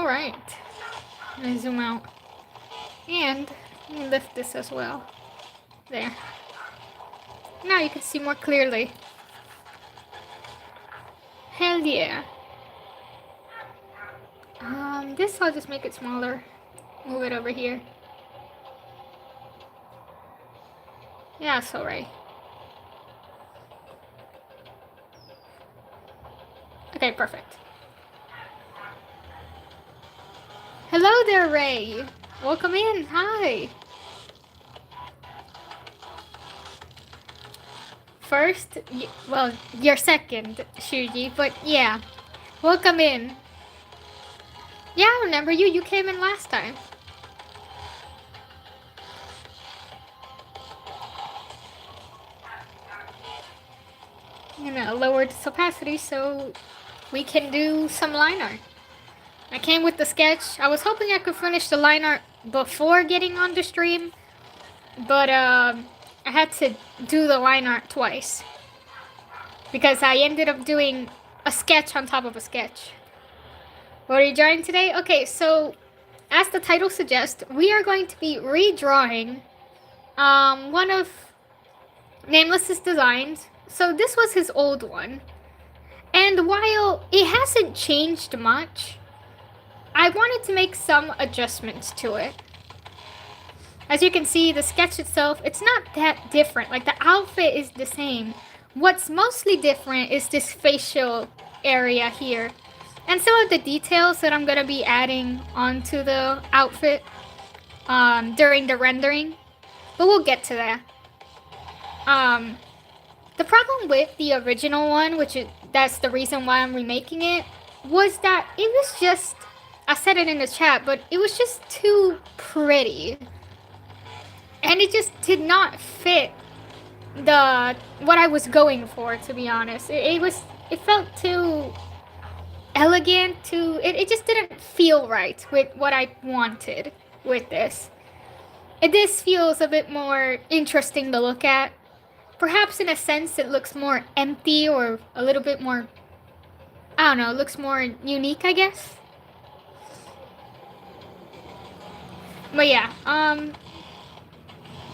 Alright. I'm gonna zoom out. And let me lift this as well. There. Now you can see more clearly. Hell yeah. This I'll just make it smaller. Move it over here. Yeah, it's alright. Okay, perfect. Hello there, Ray. Welcome in. Hi. First, well, you're second, Shuji, but yeah. Welcome in. Yeah, I remember you. You came in last time. I'm gonna lower the opacity so we can do some line art. I came with the sketch. I was hoping I could finish the line art before getting on the stream, but I had to do the line art twice because I ended up doing a sketch on top of a sketch. What are you drawing today? Okay, so as the title suggests, we are going to be redrawing one of Nameless's designs. So this was his old one, and while it hasn't changed much, I wanted to make some adjustments to it. As you can see, the sketch itself, it's not that different. Like, the outfit is the same. What's mostly different is this facial area here, and some of the details that I'm going to be adding onto the outfit during the rendering. But we'll get to that. The problem with the original one, that's the reason why I'm remaking it, was that it was just, I said it in the chat, but it was just too pretty. And it just did not fit what I was going for, to be honest. It felt too elegant, it just didn't feel right with what I wanted with this. This feels a bit more interesting to look at. Perhaps in a sense it looks more empty or a little bit more, I don't know, it looks more unique, I guess. But yeah, that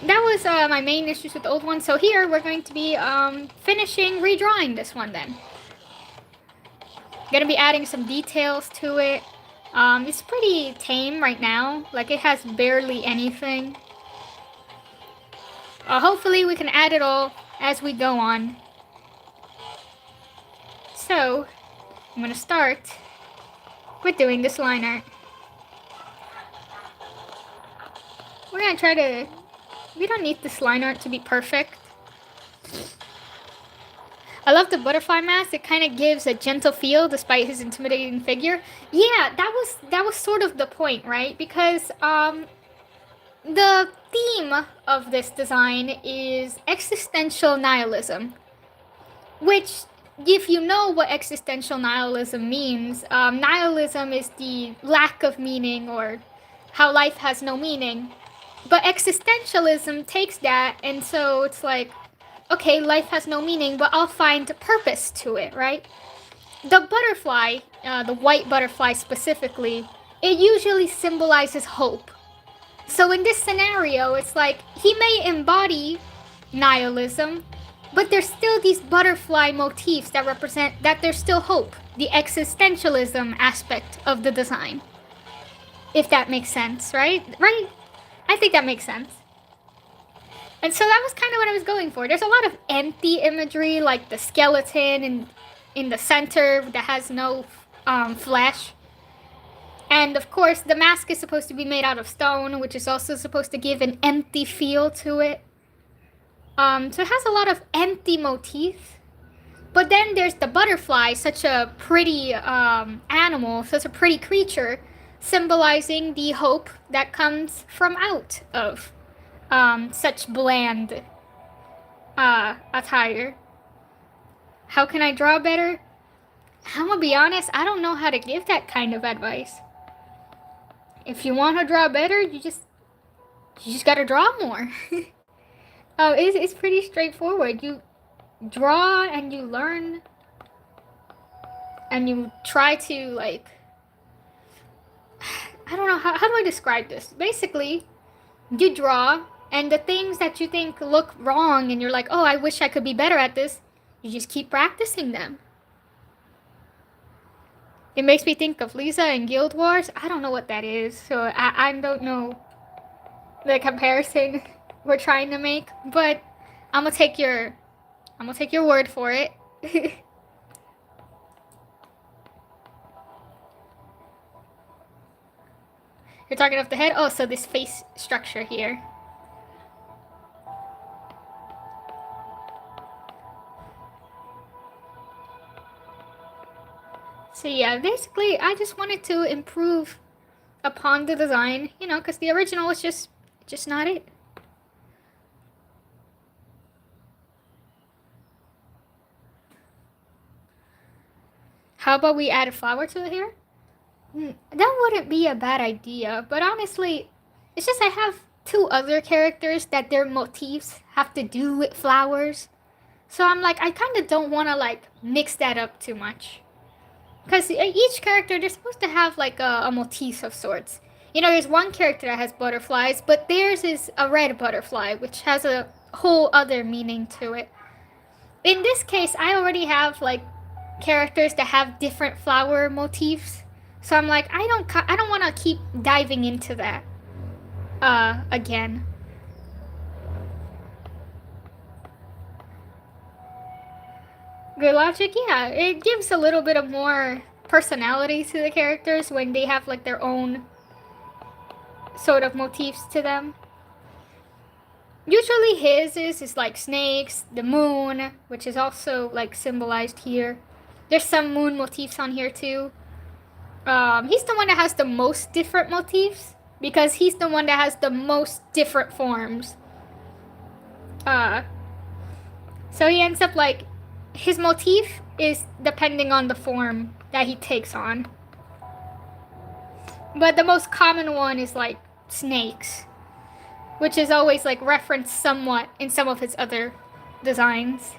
was my main issues with the old one. So here we're going to be finishing redrawing this one then. Gonna be adding some details to it. It's pretty tame right now. Like, it has barely anything. Hopefully we can add it all as we go on. So, I'm gonna start with doing this line art. We're gonna try to... We don't need this line art to be perfect. I love the butterfly mask. It kind of gives a gentle feel despite his intimidating figure. Yeah, that was sort of the point, right? Because the theme of this design is existential nihilism, which, if you know what existential nihilism means, nihilism is the lack of meaning, or how life has no meaning. But existentialism takes that, and so it's like, okay, life has no meaning, but I'll find purpose to it, right? The butterfly, the white butterfly specifically, it usually symbolizes hope. So in this scenario, it's like, he may embody nihilism, but there's still these butterfly motifs that represent that there's still hope. The existentialism aspect of the design. If that makes sense, right? Right? I think that makes sense. And so that was kind of what I was going for. There's a lot of empty imagery, like the skeleton in the center that has no flesh. And of course, the mask is supposed to be made out of stone, which is also supposed to give an empty feel to it. So it has a lot of empty motifs. But then there's the butterfly, such a pretty animal, such a pretty creature, symbolizing the hope that comes from out of such bland attire. How can I draw better? I'm gonna be honest, I don't know how to give that kind of advice. If you want to draw better, you just gotta draw more. Oh, it's pretty straightforward. You draw and you learn and you try to, like, I don't know, how do I describe this? Basically, you draw, and the things that you think look wrong and you're like, oh, I wish I could be better at this, you just keep practicing them. It makes me think of Lisa in Guild Wars. I don't know what that is, so I don't know the comparison we're trying to make, but I'm gonna take your word for it. You're talking off the head? Oh, so this face structure here. So yeah, basically, I just wanted to improve upon the design, you know, because the original was just not it. How about we add a flower to it here? That wouldn't be a bad idea, but honestly, it's just I have two other characters that their motifs have to do with flowers. So I'm like, I kind of don't want to like mix that up too much. Because each character, they're supposed to have like a motif of sorts. You know, there's one character that has butterflies, but theirs is a red butterfly, which has a whole other meaning to it. In this case, I already have like characters that have different flower motifs. So I'm like, I don't want to keep diving into that again. Good logic, yeah. It gives a little bit of more personality to the characters when they have like their own sort of motifs to them. Usually his is like snakes, the moon, which is also like symbolized here. There's some moon motifs on here too. He's the one that has the most different motifs because he's the one that has the most different forms. So he ends up like his motif is depending on the form that he takes on. But the most common one is like snakes, which is always like referenced somewhat in some of his other designs.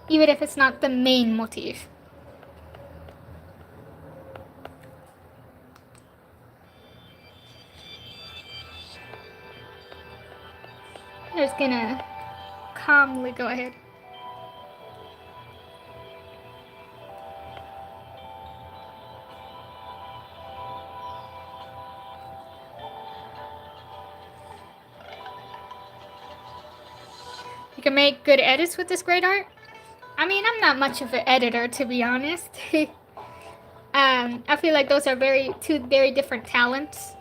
Even if it's not the main motif. I'm just gonna calmly go ahead. You can make good edits with this great art. I mean, I'm not much of an editor, to be honest. I feel like those are two very different talents.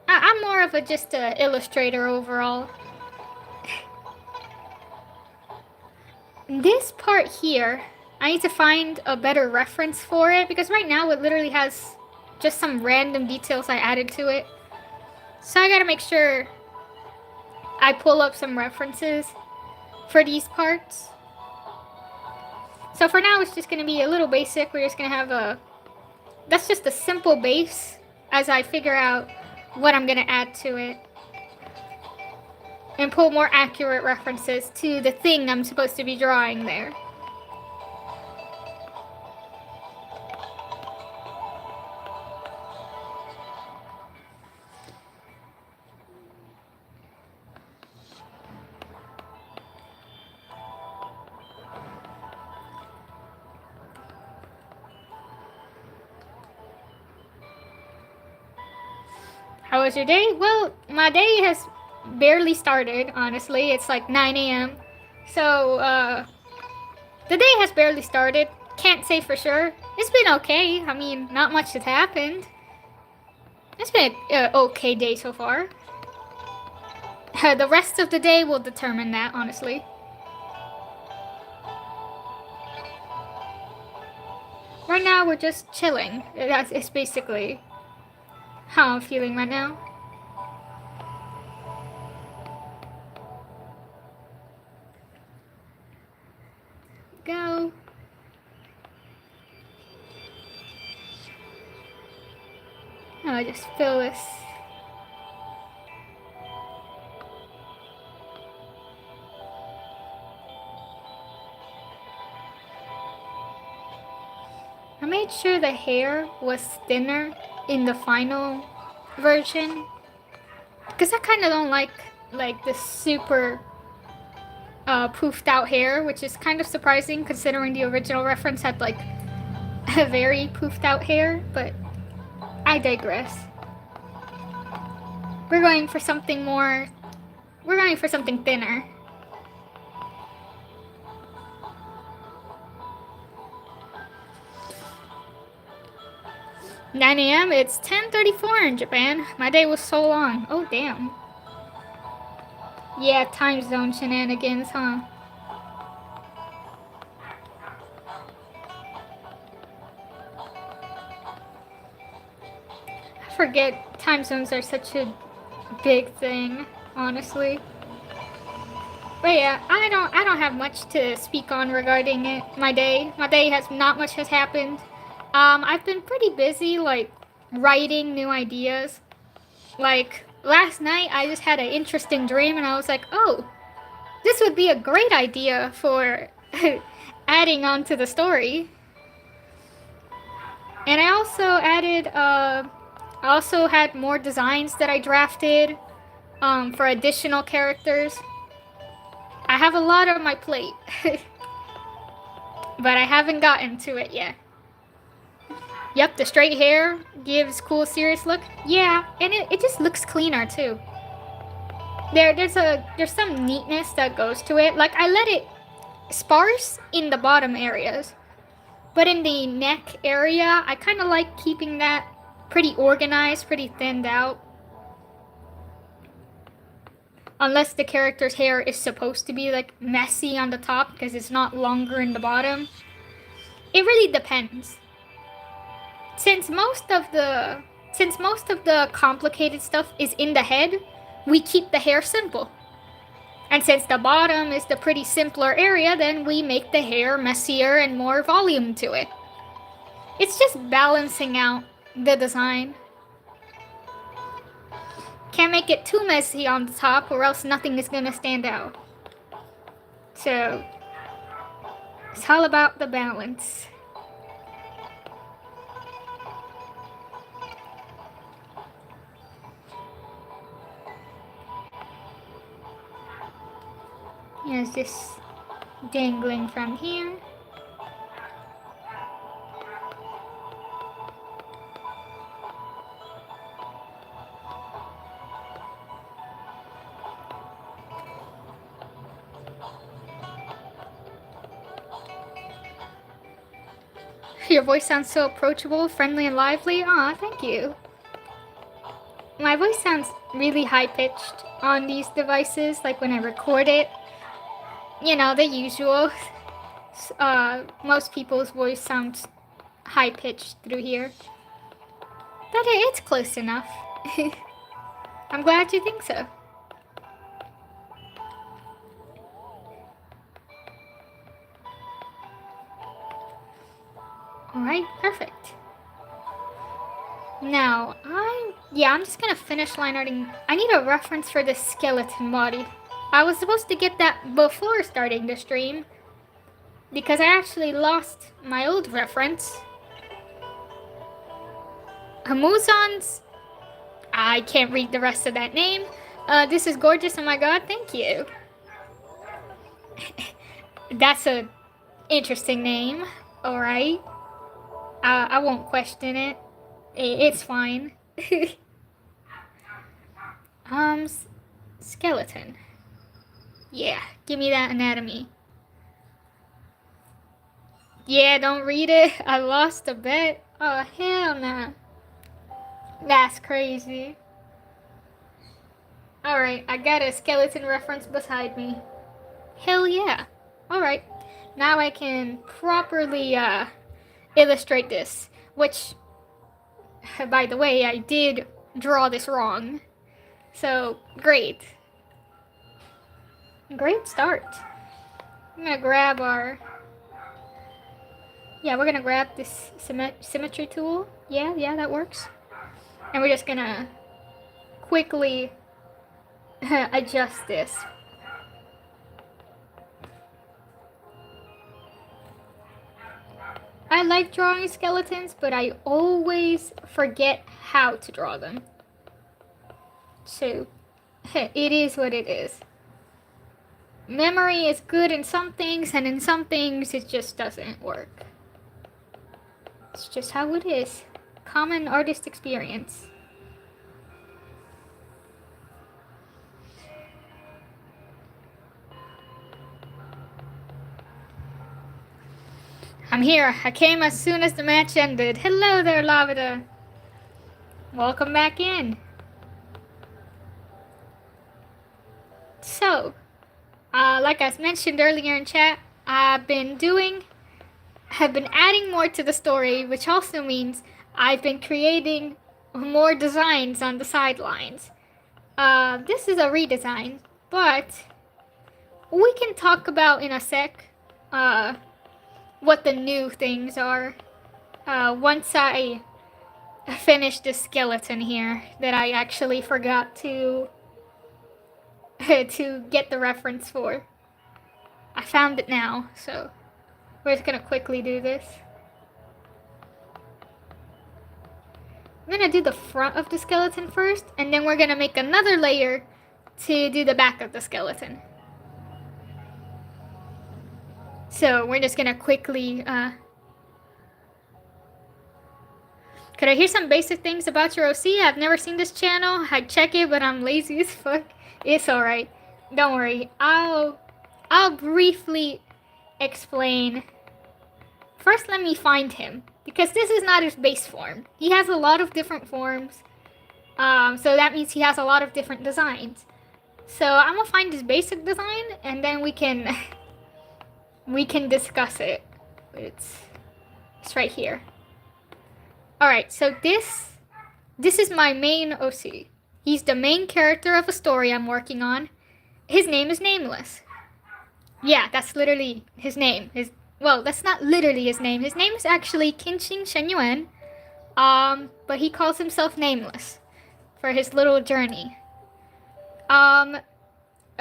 I'm more of just an illustrator overall. This part here, I need to find a better reference for it because right now it literally has just some random details I added to it. So I gotta make sure I pull up some references for these parts. So for now, it's just gonna be a little basic. We're just gonna have that's just a simple base as I figure out what I'm gonna add to it. And pull more accurate references to the thing I'm supposed to be drawing there. How was your day? Well, my day has barely started, honestly. It's like 9 a.m. So, the day has barely started. Can't say for sure. It's been okay. I mean, not much has happened. It's been an okay day so far. The rest of the day will determine that, honestly. Right now, we're just chilling. It's basically how I'm feeling right now. Go. Oh, I just fill this. I made sure the hair was thinner in the final version, because I kind of don't like the super poofed out hair, which is kind of surprising considering the original reference had like a very poofed out hair, but I digress. We're going for something more, we're going for something thinner. "9 a.m. It's 10:34 in Japan. My day was so long. Oh, damn. Yeah, time zone shenanigans, huh? I forget time zones are such a big thing, honestly. But yeah, I don't have much to speak on regarding it. My day has not much has happened. I've been pretty busy, like writing new ideas. Like last night, I just had an interesting dream, and I was like, oh, this would be a great idea for adding on to the story. And I also added, I also had more designs that I drafted for additional characters. I have a lot on my plate, but I haven't gotten to it yet. Yep, the straight hair gives cool, serious look. Yeah, and it just looks cleaner too. There's some neatness that goes to it. Like I let it sparse in the bottom areas, but in the neck area, I kind of like keeping that pretty organized, pretty thinned out. Unless the character's hair is supposed to be like messy on the top because it's not longer in the bottom. It really depends. Since most of the complicated stuff is in the head, we keep the hair simple. And since the bottom is the pretty simpler area, then we make the hair messier and more volume to it. It's just balancing out the design. Can't make it too messy on the top or else nothing is gonna stand out. So, it's all about the balance. Here's this dangling from here. Your voice sounds so approachable, friendly, and lively. Aw, thank you. My voice sounds really high-pitched on these devices, like when I record it. You know, the usual. Most people's voice sounds high-pitched through here. But it's close enough. I'm glad you think so. Alright, perfect. Now, I'm just gonna finish line arting. I need a reference for this skeleton body. I was supposed to get that before starting the stream, because I actually lost my old reference. Hamuzan's... I can't read the rest of that name. This is gorgeous, oh my god, thank you. That's a interesting name, alright. I won't question it. It's fine. Skeleton. Yeah, give me that anatomy. Yeah, don't read it. I lost a bet. Oh, hell nah. That's crazy. Alright, I got a skeleton reference beside me. Hell yeah. Alright, now I can properly illustrate this, which, by the way, I did draw this wrong. So, great. Great start. I'm gonna grab our... Yeah, we're gonna grab this symmetry tool. Yeah, that works. And we're just gonna quickly adjust this. I like drawing skeletons, but I always forget how to draw them. So, it is what it is. Memory is good in some things, and in some things it just doesn't work. It's just how it is. Common artist experience. I'm here. I came as soon as the match ended. Hello there, Lavida. Welcome back in. So, like I mentioned earlier in chat, I've been adding more to the story, which also means I've been creating more designs on the sidelines. This is a redesign, but we can talk about in a sec what the new things are once I finish this skeleton here that I actually forgot to to get the reference for. I found it now, so we're just gonna quickly do this. I'm gonna do the front of the skeleton first, and then we're gonna make another layer to do the back of the skeleton. So we're just gonna quickly, could I hear some basic things about your OC? I've never seen this channel. I check it, but I'm lazy as fuck. It's alright. Don't worry. I'll briefly explain. First, let me find him, because this is not his base form. He has a lot of different forms. So that means he has a lot of different designs. So I'm gonna find his basic design, and then we can discuss it. It's right here. Alright, so this is my main OC. He's the main character of a story I'm working on. His name is Nameless. Yeah, that's literally his name. Well, that's not literally his name. His name is actually Qinxing Shenyuan. But he calls himself Nameless for his little journey.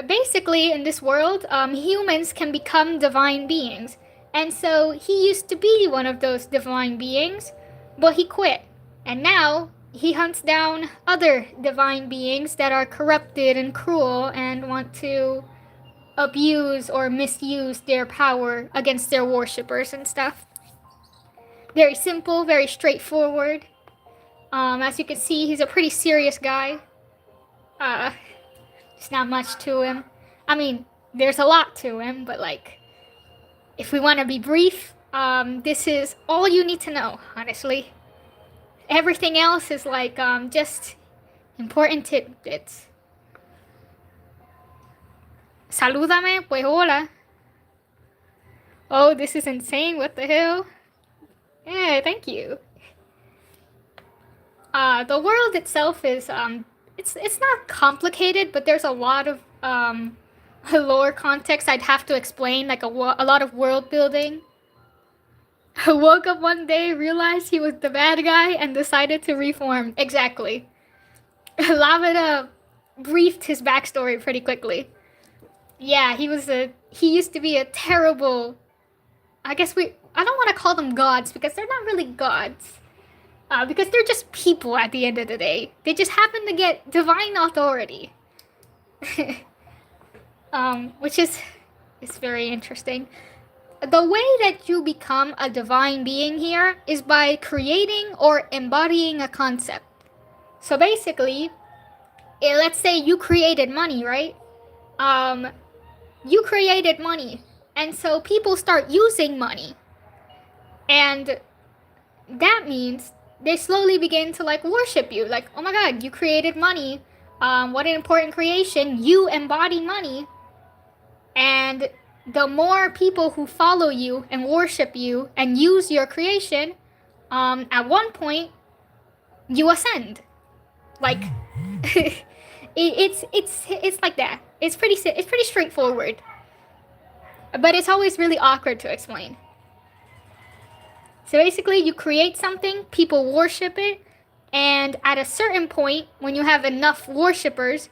Basically, in this world, humans can become divine beings. And so he used to be one of those divine beings, but he quit. And now he hunts down other divine beings that are corrupted and cruel and want to abuse or misuse their power against their worshippers and stuff. Very simple, very straightforward. As you can see, he's a pretty serious guy. There's not much to him. I mean, there's a lot to him, but like, if we want to be brief, this is all you need to know, honestly. Everything else is like, just important tidbits. Salúdame, pues hola. Oh, this is insane, what the hell? Yeah, thank you. The world itself is, it's not complicated, but there's a lot of, lore context I'd have to explain, like a lot of world building. I woke up one day, realized he was the bad guy, and decided to reform. Exactly. Lavida briefed his backstory pretty quickly. Yeah, he used to be a terrible, I don't want to call them gods, because they're not really gods. Because they're just people at the end of the day. They just happen to get divine authority. Which is very interesting. The way that you become a divine being here is by creating or embodying a concept. So basically, let's say you created money, right? You created money, and so people start using money. And that means they slowly begin to like worship you. Like, oh my god, you created money. What an important creation. You embody money. And the more people who follow you and worship you and use your creation, at one point, you ascend. Like, it's like that. It's pretty straightforward. But it's always really awkward to explain. So basically, you create something, people worship it, and at a certain point, when you have enough worshippers,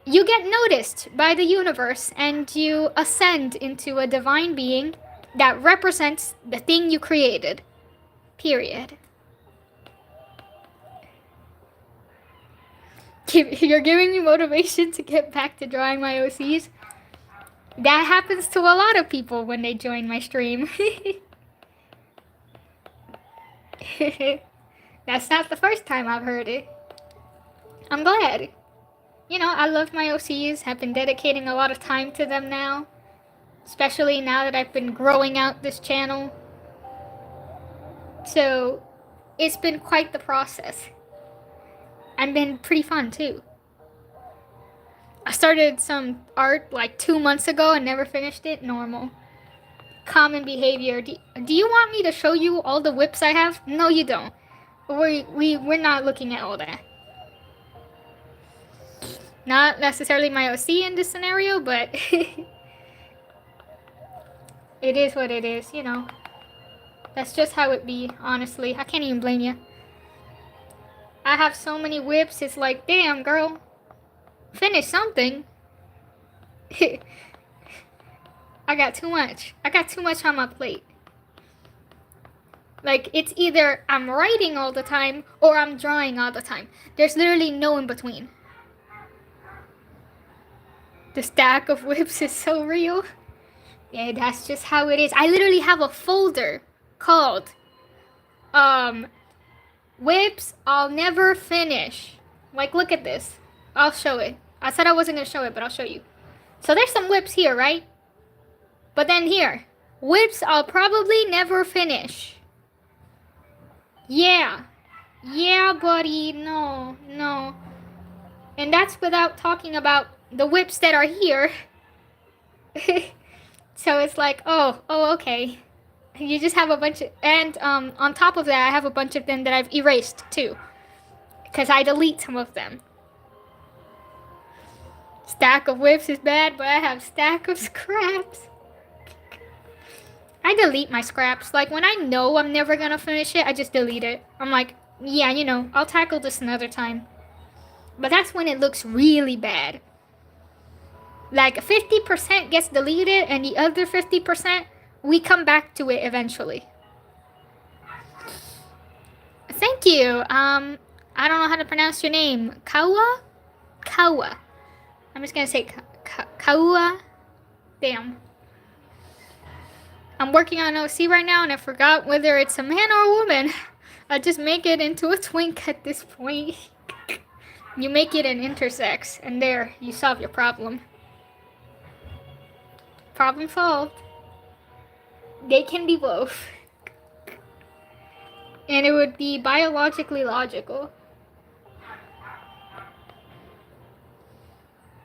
you get noticed by the universe, and you ascend into a divine being that represents the thing you created. Period. You're giving me motivation to get back to drawing my OCs. That happens to a lot of people when they join my stream. That's not the first time I've heard it. I'm glad. You know, I love my OCs. I've been dedicating a lot of time to them now. Especially now that I've been growing out this channel. So, it's been quite the process. And been pretty fun too. I started some art like 2 months ago and never finished it. Normal. Common behavior. Do you want me to show you all the whips I have? No, you don't. We're not looking at all that. Not necessarily my OC in this scenario, but it is what it is, you know. That's just how it be, honestly. I can't even blame you. I have so many whips, it's like, damn, girl. Finish something. I got too much. I got too much on my plate. Like, it's either I'm writing all the time or I'm drawing all the time. There's literally no in between. The stack of whips is so real. Yeah, that's just how it is. I literally have a folder called whips I'll never finish. Like, look at this. I'll show it. I said I wasn't going to show it, but I'll show you. So there's some whips here, right? But then here. Whips I'll probably never finish. Yeah. Yeah, buddy. No. And that's without talking about the whips that are here. So it's like, oh, okay. You just have a bunch of, and on top of that, I have a bunch of them that I've erased too. Because I delete some of them. Stack of whips is bad, but I have stack of scraps. I delete my scraps. Like, when I know I'm never gonna finish it, I just delete it. I'm like, yeah, you know, I'll tackle this another time. But that's when it looks really bad. Like, 50% gets deleted, and the other 50%, we come back to it eventually. Thank you. I don't know how to pronounce your name. Kawa? Kawa. I'm just gonna say Kawa. Damn. I'm working on OC right now, and I forgot whether it's a man or a woman. I just make it into a twink at this point. You make it an intersex, and there, you solve your problem. Problem solved. They can be both. And it would be biologically logical.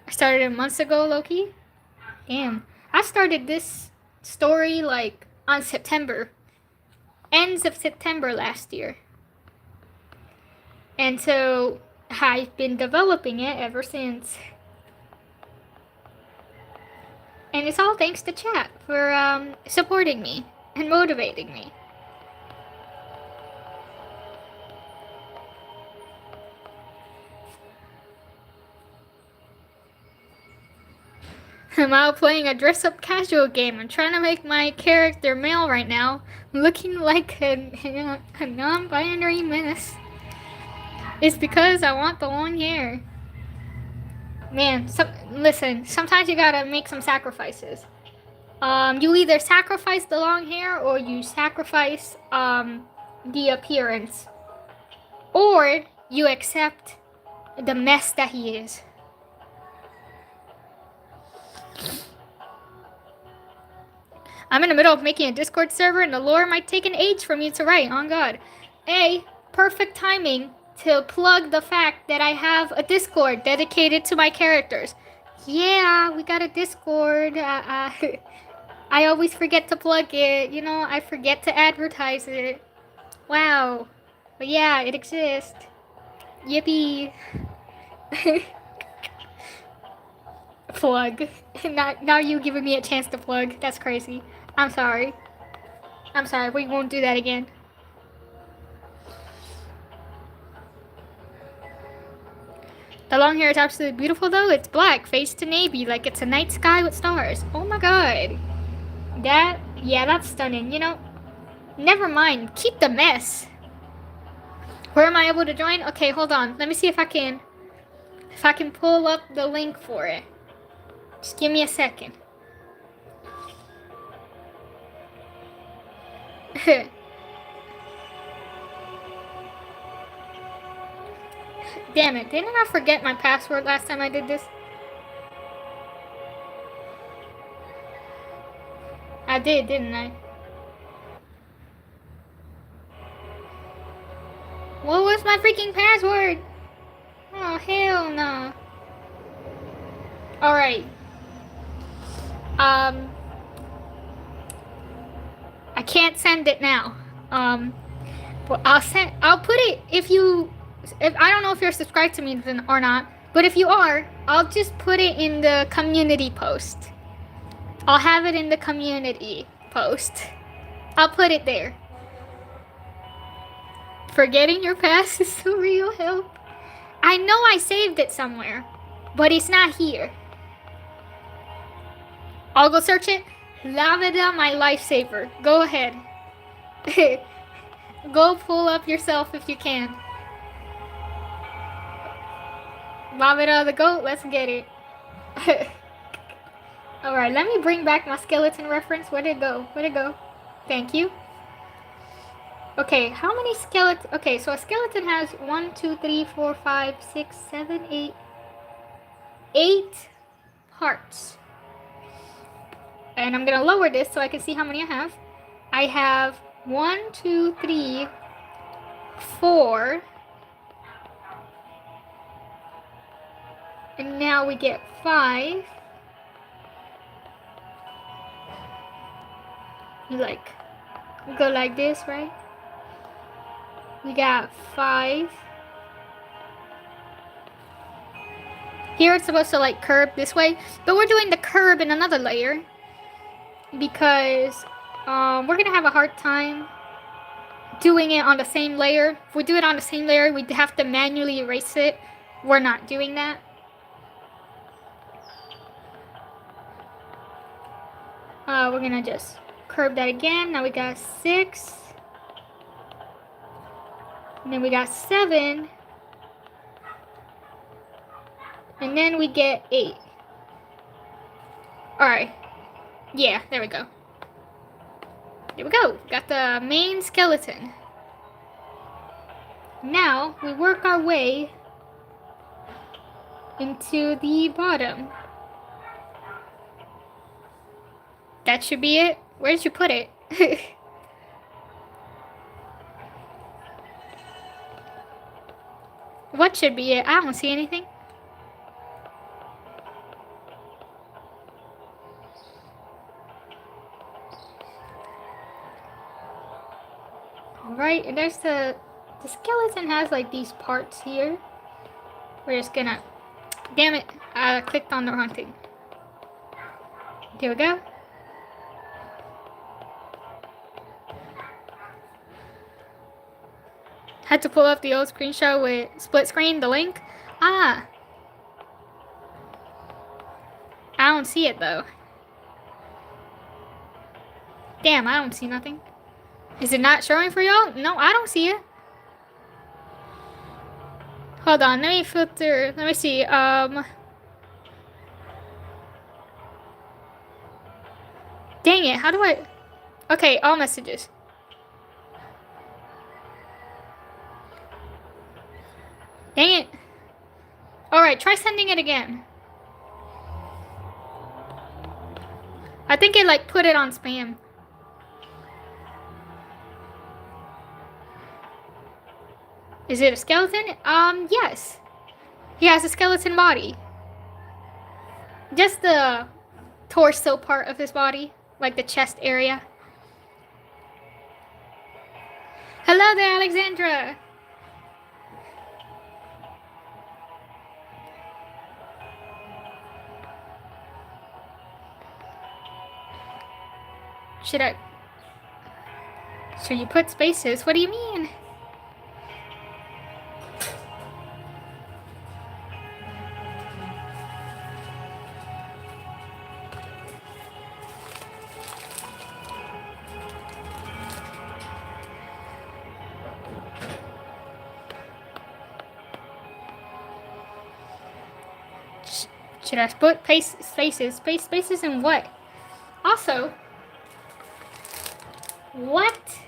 I started months ago, Loki. Damn. I started this story like on September. Ends of September last year. And so I've been developing it ever since. And it's all thanks to chat for supporting me and motivating me. I'm out playing a dress-up casual game. I'm trying to make my character male right now, looking like a non-binary menace. It's because I want the long hair. Man, listen, sometimes you gotta make some sacrifices. You either sacrifice the long hair or you sacrifice the appearance. Or you accept the mess that he is. I'm in the middle of making a Discord server and the lore might take an age for me to write, on God. Perfect timing to plug the fact that I have a Discord dedicated to my characters. Yeah, we got a Discord. I always forget to plug it. You know, I forget to advertise it. Wow. But yeah, it exists. Yippee. Plug. Now you giving me a chance to plug. That's crazy. I'm sorry. We won't do that again. The long hair is absolutely beautiful though. It's black, fades to navy, like it's a night sky with stars. Oh my god. That's stunning, you know. Never mind. Keep the mess. Where am I able to join? Okay, hold on. Let me see if I can pull up the link for it. Just give me a second. Damn it, didn't I forget my password last time I did this? I did, didn't I? What was my freaking password? Oh, hell no. Alright. I can't send it now. But I'll put it if I don't know if you're subscribed to me or not, but if you are, I'll just put it in the community post. I'll have it in the community post. I'll put it there. Forgetting your past is so real, help. I know I saved it somewhere, but it's not here. I'll go search it. Lavida, my lifesaver. Go ahead. Go pull up yourself if you can. Lavida the goat, let's get it. Alright, let me bring back my skeleton reference. Where'd it go? Where'd it go? Thank you. Okay, how many skeletons? Okay, so a skeleton has 1, 2, 3, 4, 5, 6, 7, 8. 8 parts. And I'm gonna lower this so I can see how many I have. I have 1, 2, 3, 4. And now we get 5. You like go like this, right? We got 5. Here it's supposed to like curve this way, but we're doing the curve in another layer because we're gonna have a hard time doing it on the same layer. If we do it on the same layer, we'd have to manually erase it. We're not doing that. We're gonna just curve that again. Now we got 6. And then we got 7. And then we get 8. Alright. Yeah, there we go. There we go. Got the main skeleton. Now we work our way into the bottom. That should be it. Where did you put it? What should be it? I don't see anything. Alright, and there's the skeleton has like these parts here. We're just gonna... Damn it, I clicked on the wrong thing. There we go. Had to pull up the old screenshot with split screen, the link. Ah. I don't see it though. Damn, I don't see nothing. Is it not showing for y'all? No, I don't see it. Hold on, let me filter. Let me see. Dang it, how do I... Okay, all messages. Dang it. Alright, try sending it again. I think it like put it on spam. Is it a skeleton? Yes. He has a skeleton body. Just the torso part of his body, like the chest area. Hello there, Alexandra. Should you put spaces? What do you mean? Should I put spaces? Spaces in what? Also, what?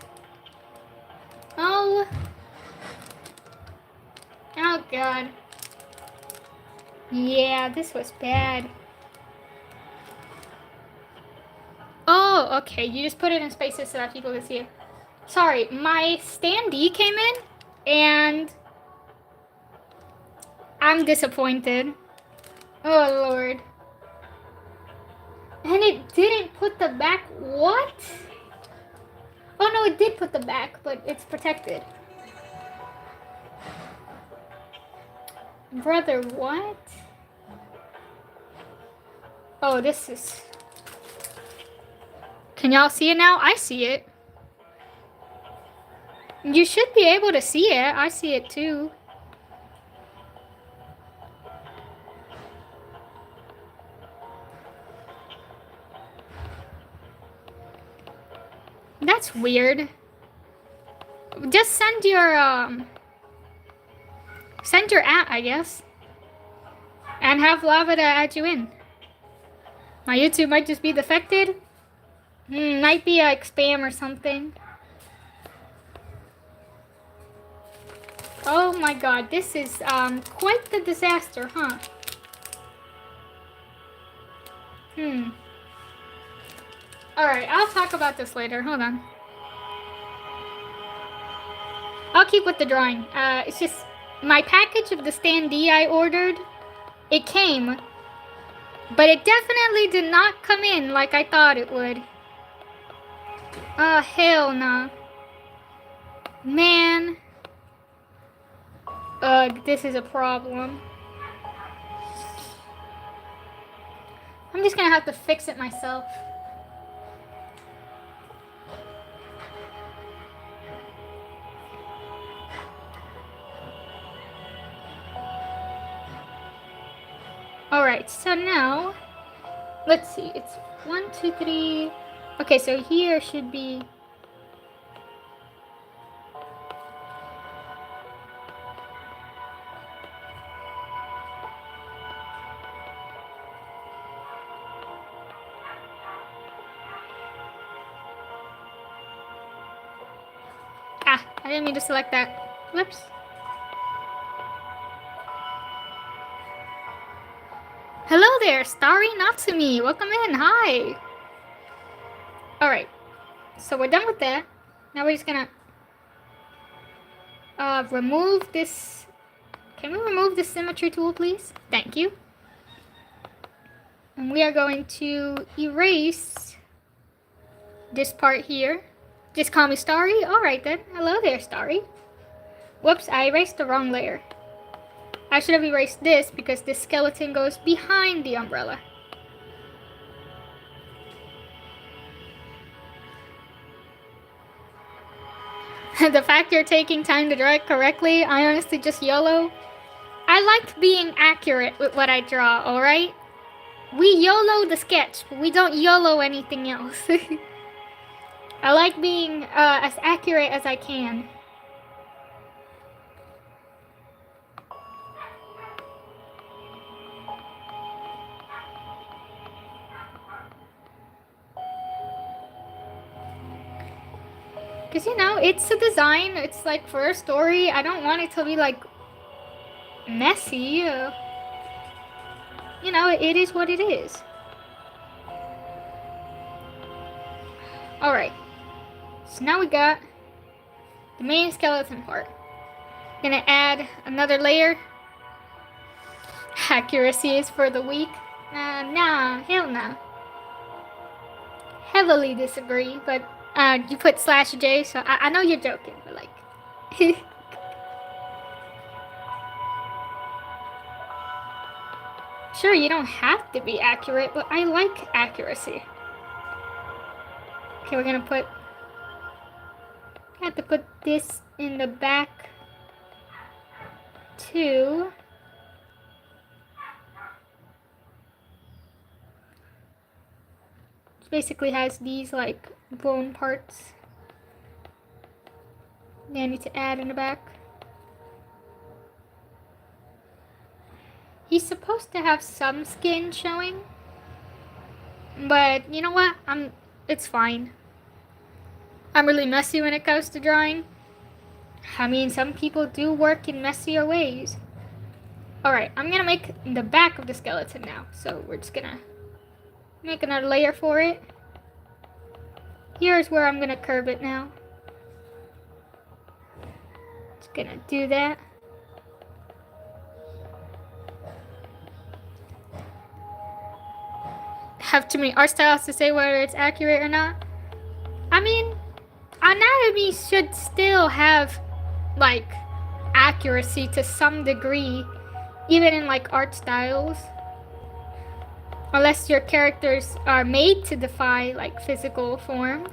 Oh. Oh god. Yeah, this was bad. Oh, okay. You just put it in spaces so that people can see it. Sorry, my standee came in and I'm disappointed. Oh lord. And it didn't put the back. What? Oh no, it did put the back, but it's protected. Brother, what? Oh, this is... Can y'all see it now? I see it. You should be able to see it. I see it too. That's weird. Just send your I guess. And have lava to add you in. My YouTube might just be defected. Might be like spam or something. Oh my god, this is quite the disaster, huh? Alright, I'll talk about this later. Hold on. I'll keep with the drawing. It's just my package of the standee I ordered. It came, but it definitely did not come in like I thought it would. Oh, hell no. Man. This is a problem. I'm just gonna have to fix it myself. Alright, so now, let's see, it's 1, 2, 3. Okay, so here should be... Ah, I didn't mean to select that. Whoops. Hello there, Starry Natsumi. Welcome in. Hi. Alright. So we're done with that. Now we're just gonna remove this. Can we remove the symmetry tool, please? Thank you. And we are going to erase this part here. Just call me Starry. Alright then. Hello there, Starry. Whoops, I erased the wrong layer. I should have erased this because this skeleton goes behind the umbrella. The fact you're taking time to draw it correctly, I honestly just YOLO. I like being accurate with what I draw, alright? We YOLO the sketch, but we don't YOLO anything else. I like being as accurate as I can. Because, you know, it's a design. It's like for a story. I don't want it to be like messy. You know, it is what it is. Alright. So now we got the main skeleton part. Gonna add another layer. Accuracy is for the weak. Nah, hell no. Heavily disagree, but you put /J, so I know you're joking, but like... Sure, you don't have to be accurate, but I like accuracy. Okay, we're gonna put... I have to put this in the back, too. It basically has these, like, bone parts. That I need to add in the back. he's supposed to have some skin showing. But you know what? It's fine. I'm really messy when it comes to drawing. I mean, some people do work in messier ways. Alright, I'm gonna make the back of the skeleton now. So we're just gonna make another layer for it. Here's where I'm gonna curve it now. Just gonna do that. Have too many art styles to say whether it's accurate or not. I mean, anatomy should still have, like, accuracy to some degree, even in, like, art styles. Unless your characters are made to defy, like, physical form.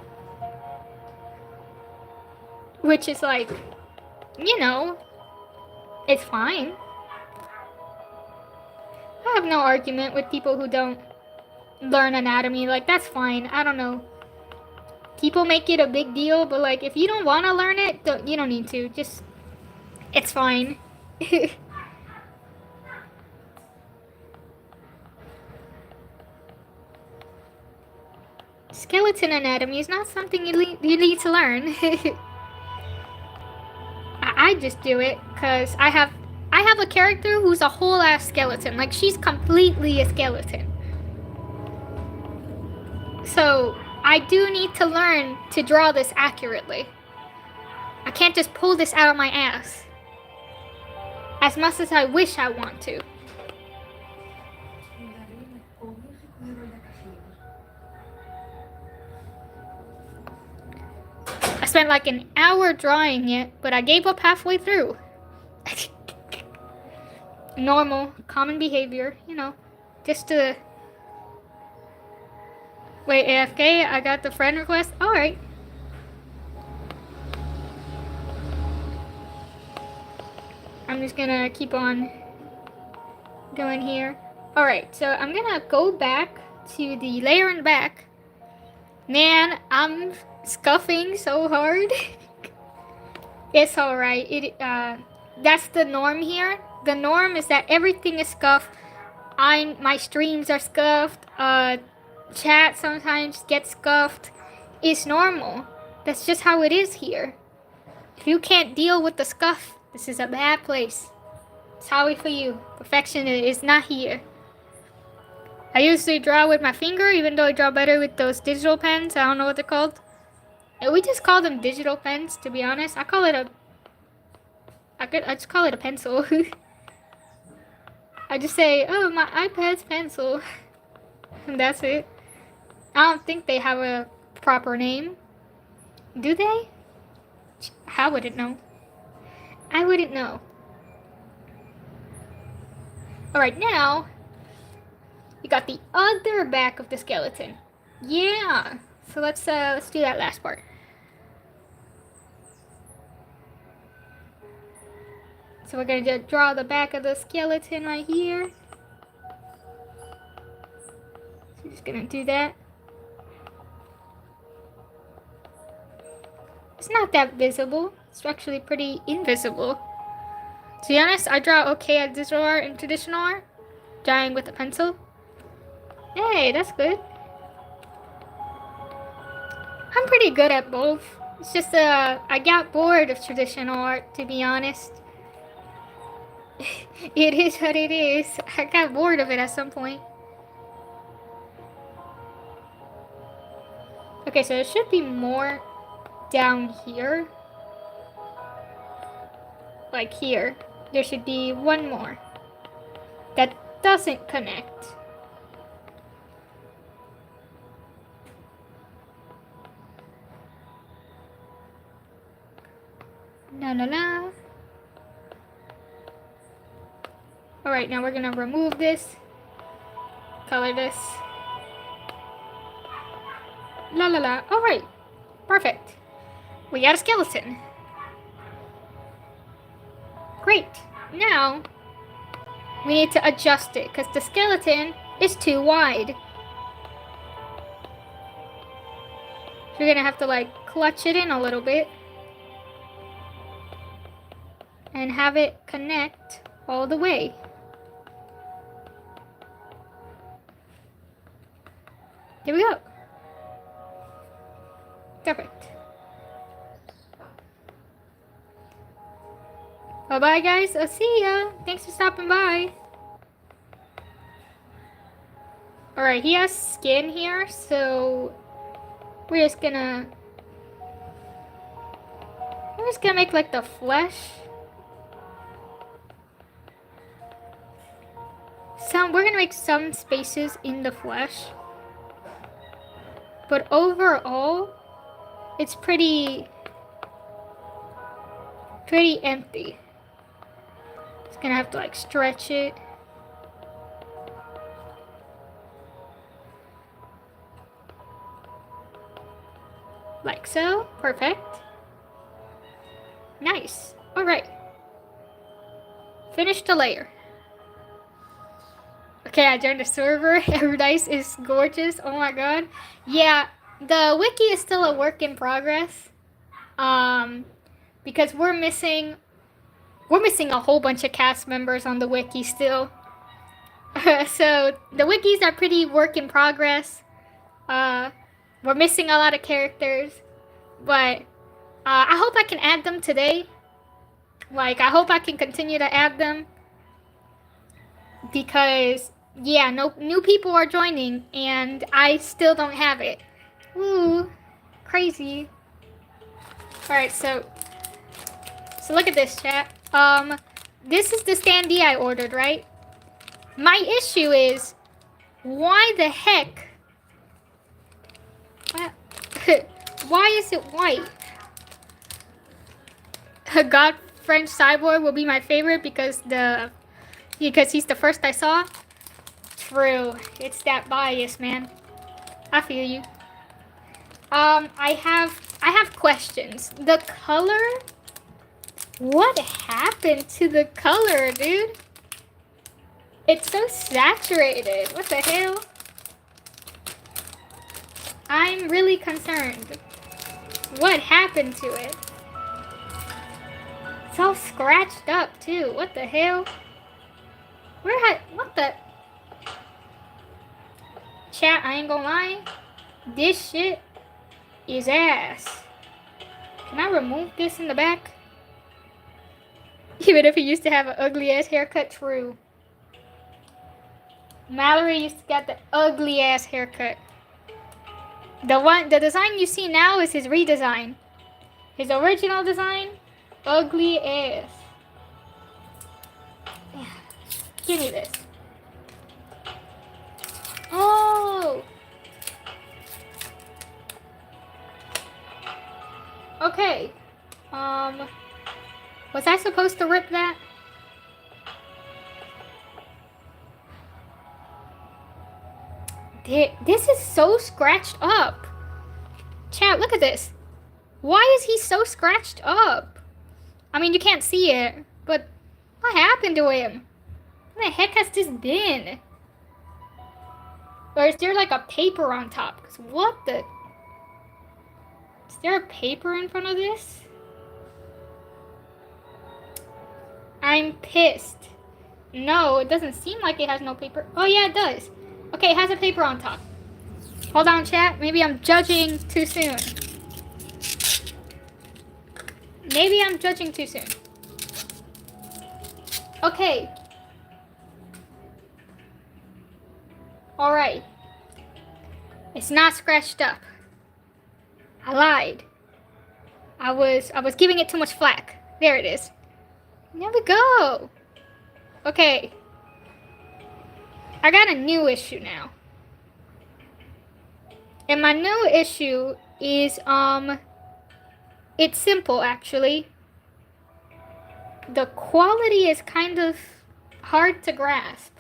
Which is, like, you know, it's fine. I have no argument with people who don't learn anatomy. Like, that's fine. I don't know. People make it a big deal, but, like, if you don't want to learn it, you don't need to. Just, it's fine. Skeleton anatomy is not something you need to learn. I just do it because I have a character who's a whole ass skeleton. Like, she's completely a skeleton. So I do need to learn to draw this accurately. I can't just pull this out of my ass. As much as I wish I want to. I spent like an hour drawing it, but I gave up halfway through. Normal, common behavior, you know. Just to... Wait, AFK, I got the friend request? Alright. I'm just gonna keep on going here. Alright, so I'm gonna go back to the layer in the back. Man, I'm scuffing so hard. It's alright. That's the norm here. The norm is that everything is scuffed. My streams are scuffed. Chat sometimes gets scuffed. It's normal. That's just how it is here. If you can't deal with the scuff, this is a bad place. Sorry for you. Perfection is not here. I usually draw with my finger, even though I draw better with those digital pens. I don't know what they're called. We just call them digital pens, to be honest. I just call it a pencil. I just say, oh, my iPad's pencil. And that's it. I don't think they have a proper name. Do they? I wouldn't know. I wouldn't know. Alright, now we got the other back of the skeleton. Yeah. So let's do that last part. So we're gonna draw the back of the skeleton right here. So we're just gonna do that. It's not that visible. It's actually pretty invisible. To be honest, I draw okay at digital art and traditional art. Drawing with a pencil. Hey, that's good. I'm pretty good at both. It's just I got bored of traditional art, to be honest. It is what it is. I got bored of it at some point. Okay, so there should be more down here. Like here. There should be one more. That doesn't connect. La la la. Alright, now we're gonna remove this. Color this. La la la. Alright. Perfect. We got a skeleton. Great. Now, we need to adjust it because the skeleton is too wide. So you're gonna have to like clutch it in a little bit. And have it connect all the way. Here we go. Perfect. Bye-bye, guys. I'll see ya. Thanks for stopping by. Alright, he has skin here, so we're just gonna make like the flesh. We're gonna make some spaces in the flesh. But overall, it's pretty empty. Just gonna have to like stretch it. Like so. Perfect. Nice. Alright. Finish the layer. Okay, I joined the server. Redesign is gorgeous. Oh my god. Yeah, the wiki is still a work in progress. Because we're missing a whole bunch of cast members on the wiki still. So the wikis are pretty work in progress. We're missing a lot of characters, but I hope I can add them today. Like, I hope I can continue to add them, because yeah, no new people are joining and I still don't have it. Woo, crazy. All right, so look at this, chat. This is the standee I ordered, right? My issue is, why the heck? Why is it white? God French Cyborg will be my favorite because he's the first I saw. True, it's that bias, man. I feel you. I have questions. The color? What happened to the color, dude? It's so saturated. What the hell? I'm really concerned. What happened to it? It's all scratched up too. What the hell? What the? Chat, I ain't gonna lie. This shit is ass. Can I remove this in the back? Even if he used to have an ugly ass haircut, true. Mallory used to get the ugly ass haircut. The design you see now is his redesign. His original design, ugly ass. Give me this. Oh. Okay. Was I supposed to rip that? This is so scratched up. Chat, look at this. Why is he so scratched up? I mean, you can't see it, but what happened to him? What the heck has this been? Or is there like a paper on top? 'Cause what the? Is there a paper in front of this? I'm pissed. No, it doesn't seem like it has no paper. Oh yeah, it does. Okay, it has a paper on top. Hold on, chat. Maybe I'm judging too soon. Maybe I'm judging too soon. Okay. Alright. It's not scratched up. I lied. I was giving it too much flack. There it is. There we go. Okay. I got a new issue now. And my new issue is, it's simple actually. The quality is kind of hard to grasp.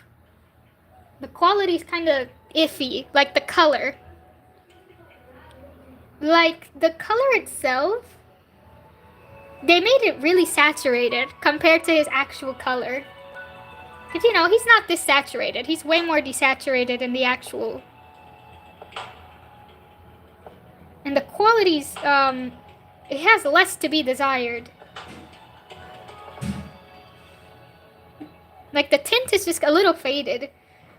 The quality is kind of iffy, like the color. Like, the color itself, they made it really saturated compared to his actual color. Because, you know, he's not this saturated. He's way more desaturated in the actual. And the quality's, it has less to be desired. Like, the tint is just a little faded.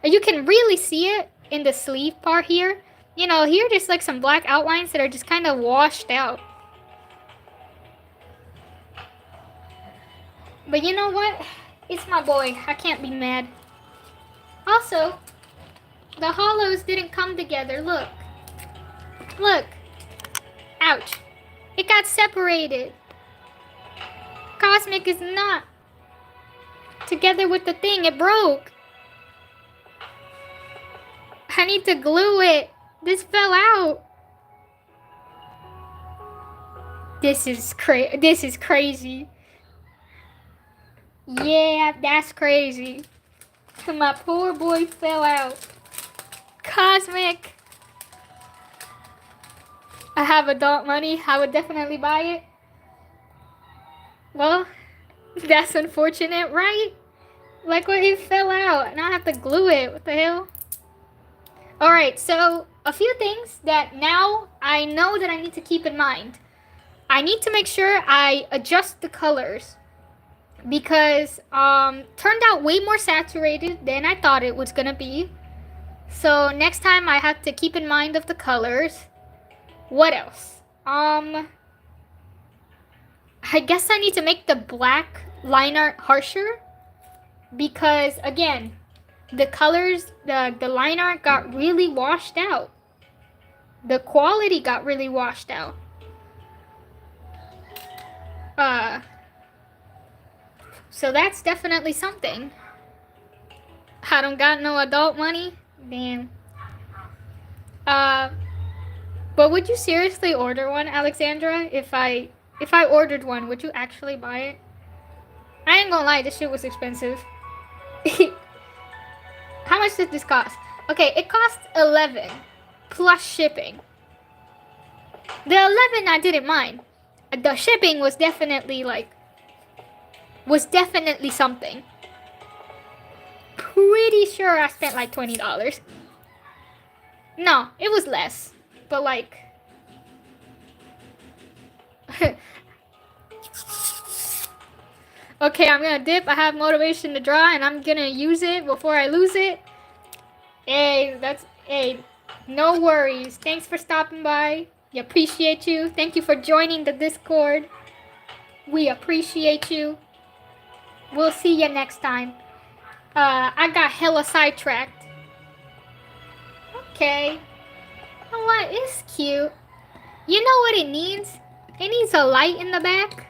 You can really see it in the sleeve part here. You know, here just like some black outlines that are just kind of washed out. But you know what? It's my boy. I can't be mad. Also, the hollows didn't come together. Look. Look. Ouch. It got separated. Cosmic is not together with the thing. It broke. I need to glue it. This fell out. This is crazy. Yeah, that's crazy. My poor boy fell out. Cosmic. I have adult money. I would definitely buy it. Well, that's unfortunate, right? Like when it fell out and I have to glue it. What the hell? Alright, so a few things that now I know that I need to keep in mind. I need to make sure I adjust the colors. Because turned out way more saturated than I thought it was gonna be. So next time I have to keep in mind of the colors. What else? I guess I need to make the black line art harsher. Because again, the colors, the line art got really washed out. The quality got really washed out. So that's definitely something. I don't got no adult money. Damn. But would you seriously order one, Alexandra? If I ordered one, would you actually buy it? I ain't gonna lie, this shit was expensive. How much did this cost? Okay, it cost 11 plus shipping. The 11 I didn't mind. The shipping was definitely something. Pretty sure I spent like $20. No, it was less. But like okay, I'm gonna dip. I have motivation to draw and I'm gonna use it before I lose it. Hey, no worries. Thanks for stopping by. We appreciate you. Thank you for joining the Discord. We appreciate you. We'll see you next time. I got hella sidetracked. Okay. You know what? It's cute. You know what it needs? It needs a light in the back.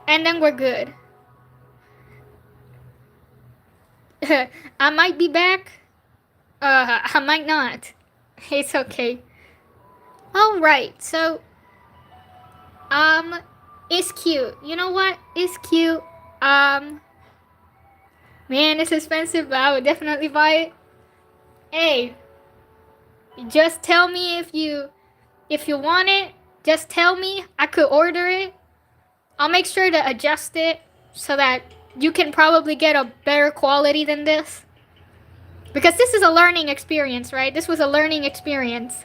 And then we're good. I might be back. I might not. It's okay. Alright, so it's cute. You know what? It's cute. Man, it's expensive, but I would definitely buy it. Hey, just tell me if you want it. Just tell me. I could order it. I'll make sure to adjust it so that you can probably get a better quality than this. Because this is a learning experience, right? This was a learning experience.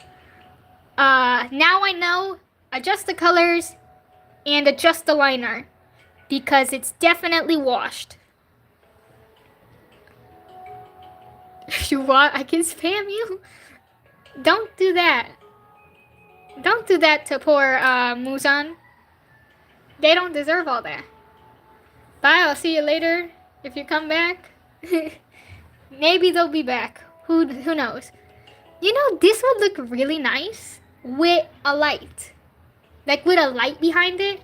Now I know. Adjust the colors and adjust the liner. Because it's definitely washed. If you want, I can spam you. Don't do that. Don't do that to poor Muzan. They don't deserve all that. Bye, I'll see you later. If you come back. Maybe they'll be back. Who knows? You know, this would look really nice with a light. Like with a light behind it.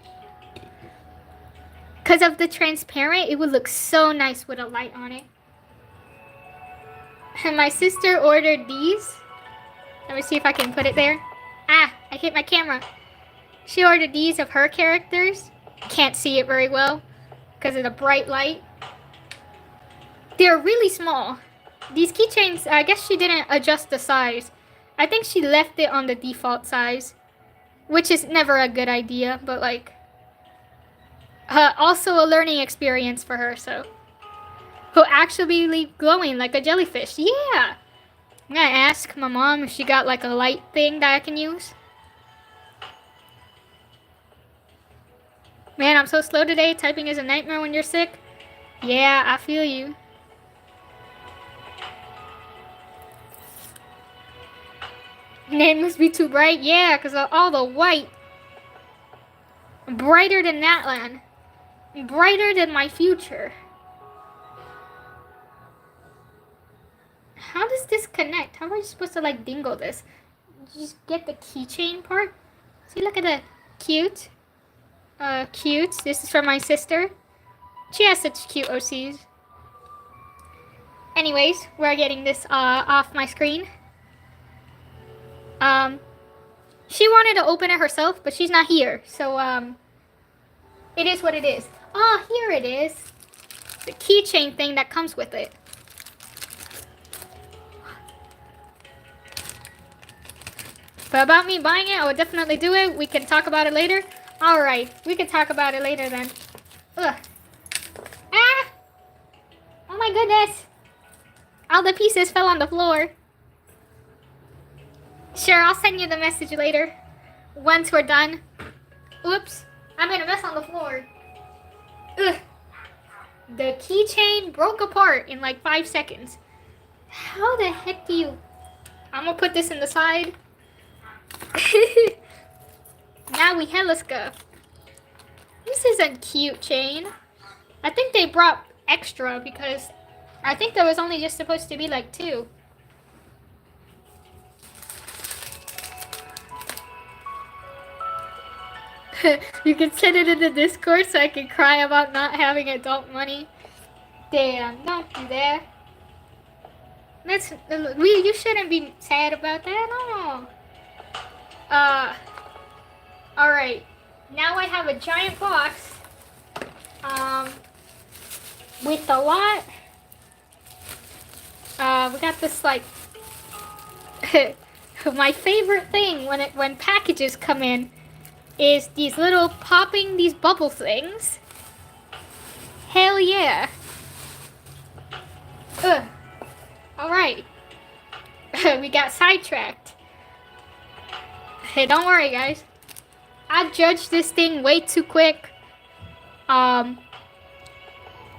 Because of the transparent, it would look so nice with a light on it. And my sister ordered these. Let me see if I can put it there. Ah, I hit my camera. She ordered these of her characters. Can't see it very well because of the bright light. They're really small. These keychains, I guess she didn't adjust the size. I think she left it on the default size, which is never a good idea, but like, also a learning experience for her, so. Who'll actually be glowing like a jellyfish. Yeah! I'm gonna ask my mom if she got like a light thing that I can use. Man, I'm so slow today. Typing is a nightmare when you're sick. Yeah, I feel you. Name must be too bright. Yeah, because of all the white. Brighter than that land. Brighter than my future. How does this connect? How are you supposed to like dingle this? Just get the keychain part. See, look at the cute. Cute. This is from my sister. She has such cute OCs. Anyways, we're getting this off my screen. She wanted to open it herself, but she's not here. So, it is what it is. Oh, here it is. The keychain thing that comes with it. But about me buying it, I would definitely do it. We can talk about it later. Alright, we can talk about it later then. Ugh. Ah! Oh my goodness. All the pieces fell on the floor. Sure, I'll send you the message later. Once we're done. Oops. I made a mess on the floor. Ugh. The keychain broke apart in like 5 seconds. How the heck do you... I'm gonna put this in the side. Now we hella scuff. This is a cute chain. I think they brought extra because I think there was only just supposed to be like 2. You can send it in the Discord so I can cry about not having adult money. Damn, don't do that. You shouldn't be sad about that. No. Alright. Now I have a giant box. With a lot. We got this like my favorite thing when packages come in is these little popping these bubble things. Hell yeah. Ugh. Alright. We got sidetracked. Hey, don't worry guys. I judged this thing way too quick.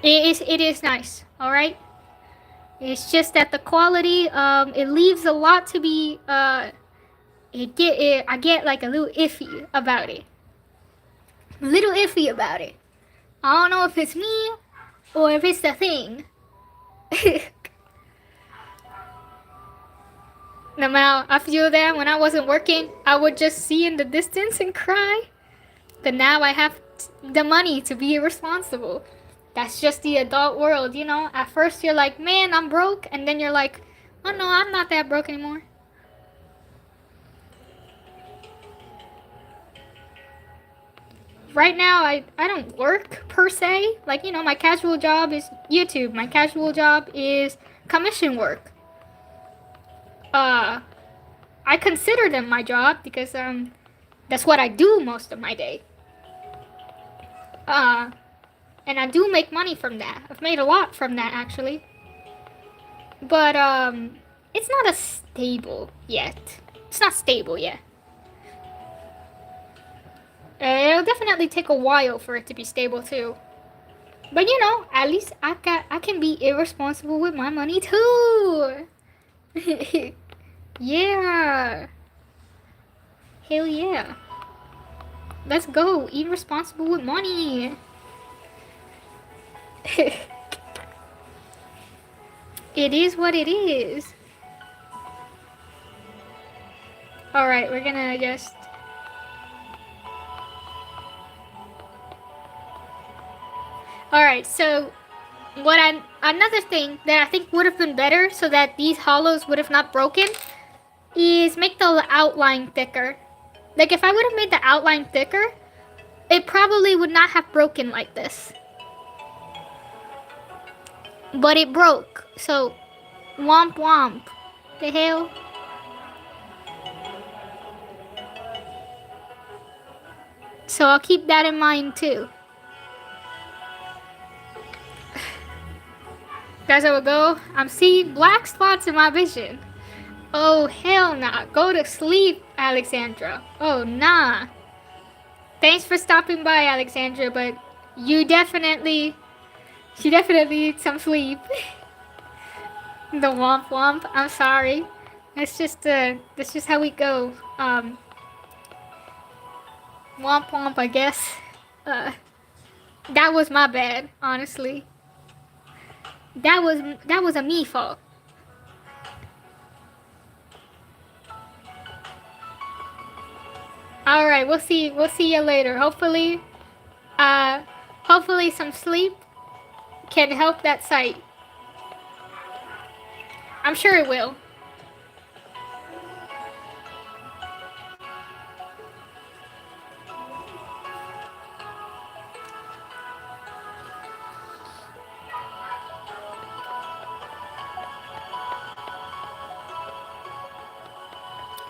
It is nice, alright? It's just that the quality, it leaves a lot to be, I get like a little iffy about it. A little iffy about it. I don't know if it's me or if it's the thing. Now, I feel that when I wasn't working, I would just see in the distance and cry. But now I have the money to be irresponsible. That's just the adult world, you know? At first you're like, man, I'm broke. And then you're like, oh no, I'm not that broke anymore. Right now, I don't work per se. Like, you know, my casual job is YouTube. My casual job is commission work. I consider them my job because that's what I do most of my day. And I do make money from that. I've made a lot from that actually. But it's not a stable yet. It's not stable yet. It'll definitely take a while for it to be stable too. But you know, at least I can be irresponsible with my money too. Yeah. Hell yeah. Let's go. Irresponsible with money. It is what it is. Alright, we're gonna just... Alright, so... Another thing that I think would have been better so that these hollows would have not broken is make the outline thicker. Like if I would have made the outline thicker, it probably would not have broken like this. But it broke, so womp womp. The hell? So I'll keep that in mind too. Guys, I will go. I'm seeing black spots in my vision. Oh, hell nah. Go to sleep, Alexandra. Oh, nah. Thanks for stopping by, Alexandra, but she definitely needs some sleep. The womp womp. I'm sorry. That's just how we go. Womp womp, I guess. Uh, that was my bad, honestly. That was a me fault. All right, we'll see you later. Uh, hopefully some sleep can help that sight. I'm sure it will.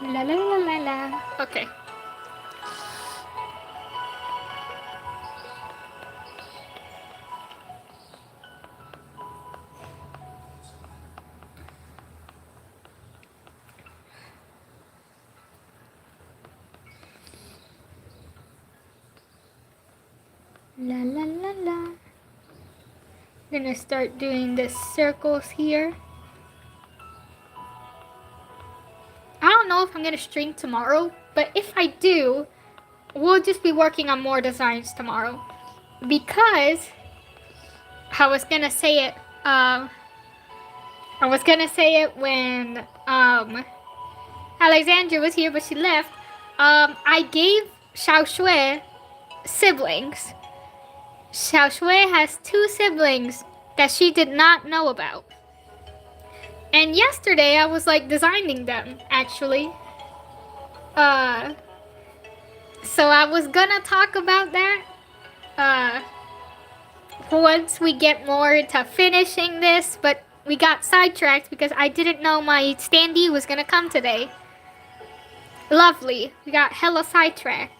La la la la la. Okay. La la la la. Gonna start doing the circles here. I don't know if I'm gonna stream tomorrow, but if I do, we'll just be working on more designs tomorrow. Because I was gonna say it, when Alexandra was here, but she left. I gave Xiao Shui siblings. Xiao Shui has 2 siblings that she did not know about. And yesterday I was like designing them, actually. So I was gonna talk about that. Once we get more into finishing this, but we got sidetracked because I didn't know my standee was gonna come today. Lovely. We got hella sidetracked.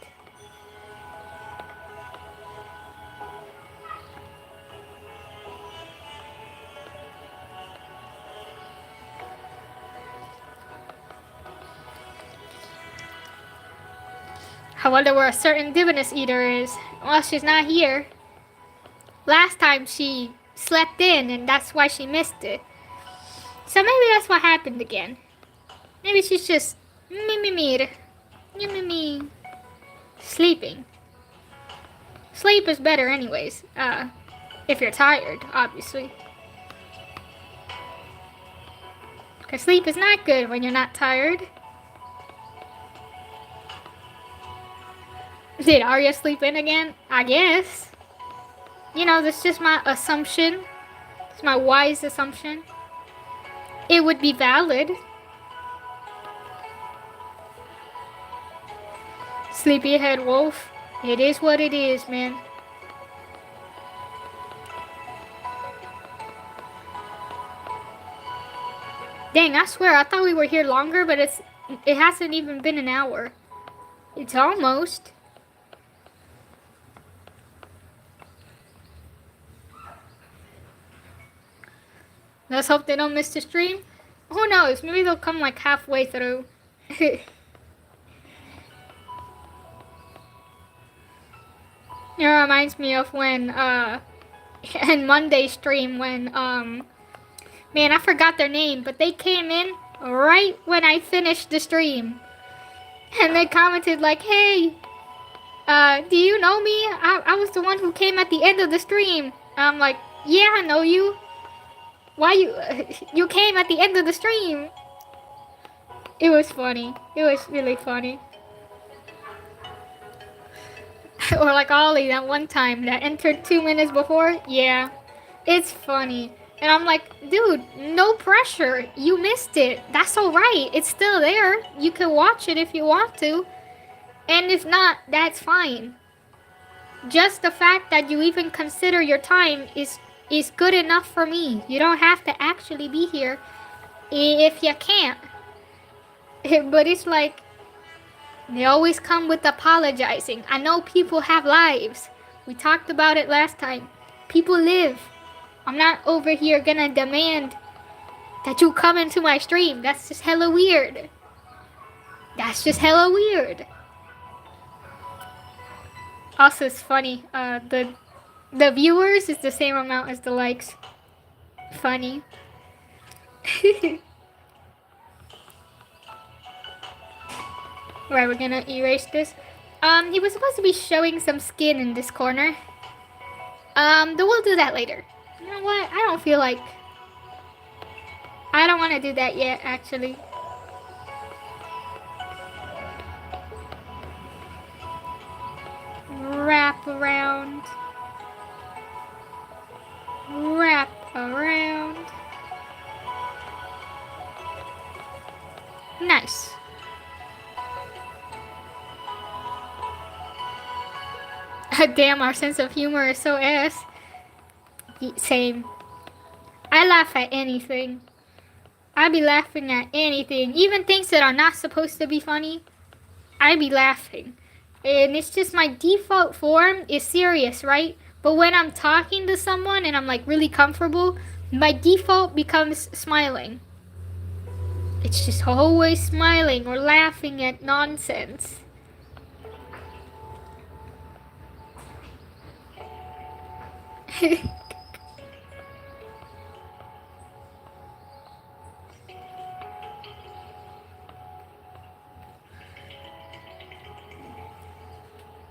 I wonder where a certain divinous eater is. Well, she's not here. Last time she slept in and that's why she missed it. So maybe that's what happened again. Maybe she's just sleeping. Sleep is better anyways. If you're tired, obviously. Because sleep is not good when you're not tired. Did Arya sleep in again? I guess. You know, that's just my assumption. It's my wise assumption. It would be valid. Sleepyhead wolf. It is what it is, man. Dang, I swear, I thought we were here longer, but it hasn't even been an hour. It's almost. Let's hope they don't miss the stream. Who knows? Maybe they'll come like halfway through. It reminds me of when, in Monday's stream when, man, I forgot their name, but they came in right when I finished the stream. And they commented like, hey, do you know me? I was the one who came at the end of the stream. I'm like, yeah, I know you. Why you came at the end of the stream? It was funny. It was really funny. Or like Ollie that one time that entered 2 minutes before. Yeah, it's funny. And I'm like, dude, no pressure. You missed it. That's alright. It's still there. You can watch it if you want to. And if not, that's fine. Just the fact that you even consider your time is good enough for me. You don't have to actually be here if you can't. But it's like, they always come with apologizing. I know people have lives. We talked about it last time. People live. I'm not over here gonna demand that you come into my stream. That's just hella weird. That's just hella weird. Also, it's funny. The viewers is the same amount as the likes. Funny. Right, we're gonna erase this. He was supposed to be showing some skin in this corner. But we'll do that later. You know what? I don't want to do that yet, actually. Wrap around. Wrap around. Nice. Damn, our sense of humor is so ass. Same. I laugh at anything. I be laughing at anything. Even things that are not supposed to be funny, I be laughing. And it's just my default form is serious, right? But when I'm talking to someone and I'm like really comfortable, my default becomes smiling. It's just always smiling or laughing at nonsense.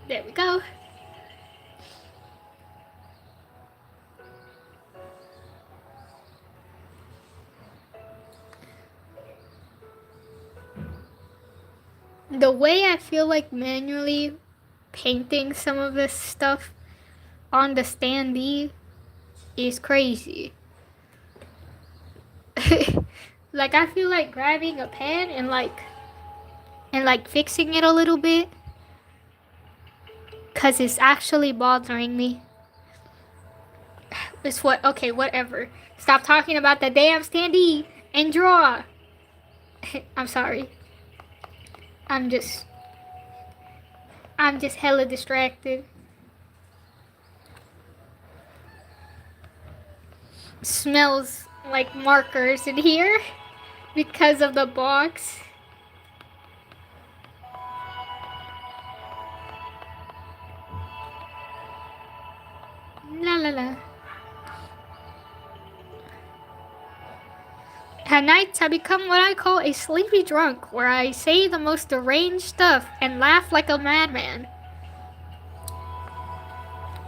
There we go. The way I feel like manually painting some of this stuff on the standee is crazy. Like I feel like grabbing a pen and like fixing it a little bit, cause it's actually bothering me. It's what? Okay, whatever. Stop talking about the damn standee and draw. I'm sorry. I'm just hella distracted. Smells like markers in here because of the box. La la la. At nights, I become what I call a sleepy drunk, where I say the most deranged stuff and laugh like a madman.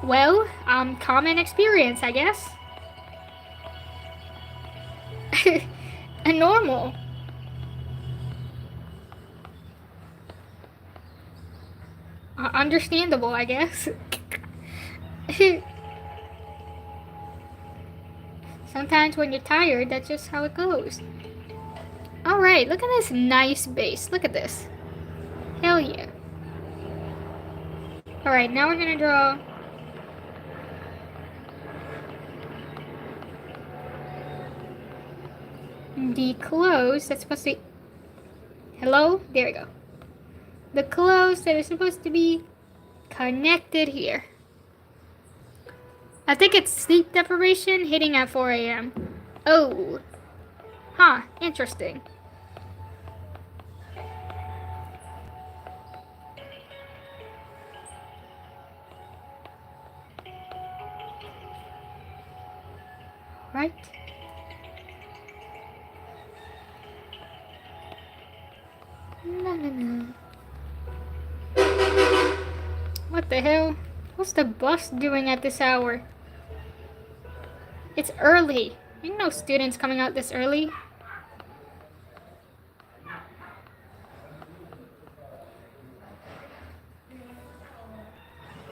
Well, common experience, I guess. And normal. Understandable, I guess. Sometimes when you're tired, that's just how it goes. Alright, look at this nice base. Look at this. Hell yeah. Alright, now we're gonna draw the clothes that's supposed to be... Hello? There we go. The clothes that are supposed to be connected here. I think it's sleep deprivation hitting at 4 a.m. Oh. Huh, interesting. Right? No, no, no. What the hell? What's the bus doing at this hour? It's early. Ain't no students coming out this early.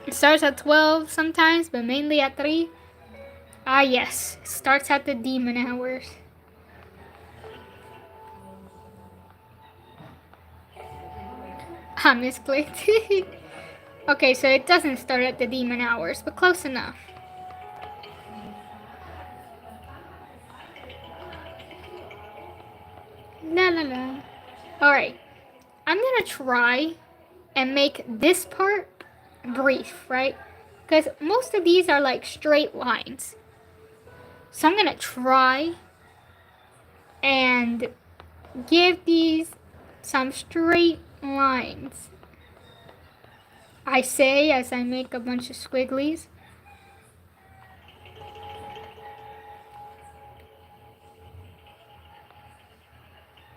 It starts at 12 sometimes, but mainly at 3. Ah yes, it starts at the demon hours. I misclicked. Okay, so it doesn't start at the demon hours, but close enough. La la la. Alright, I'm gonna try and make this part brief, right? Because most of these are like straight lines. So I'm gonna try and give these some straight lines. I say as I make a bunch of squigglies.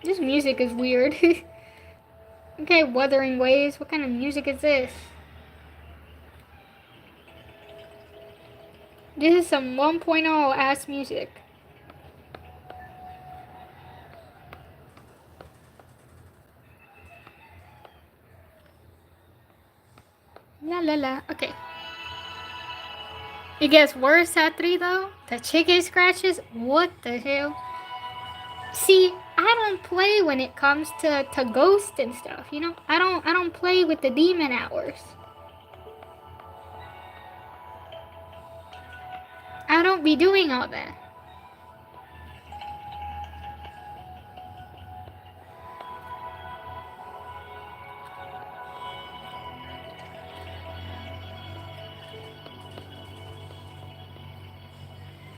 This music is weird. Okay, Wuthering Waves. What kind of music is this? This is some 1.0 ass music. La la la. Okay. It gets worse at 3 though. The chicken scratches. What the hell? See, I don't play when it comes to ghost and stuff, you know? I don't play with the demon hours. I don't be doing all that.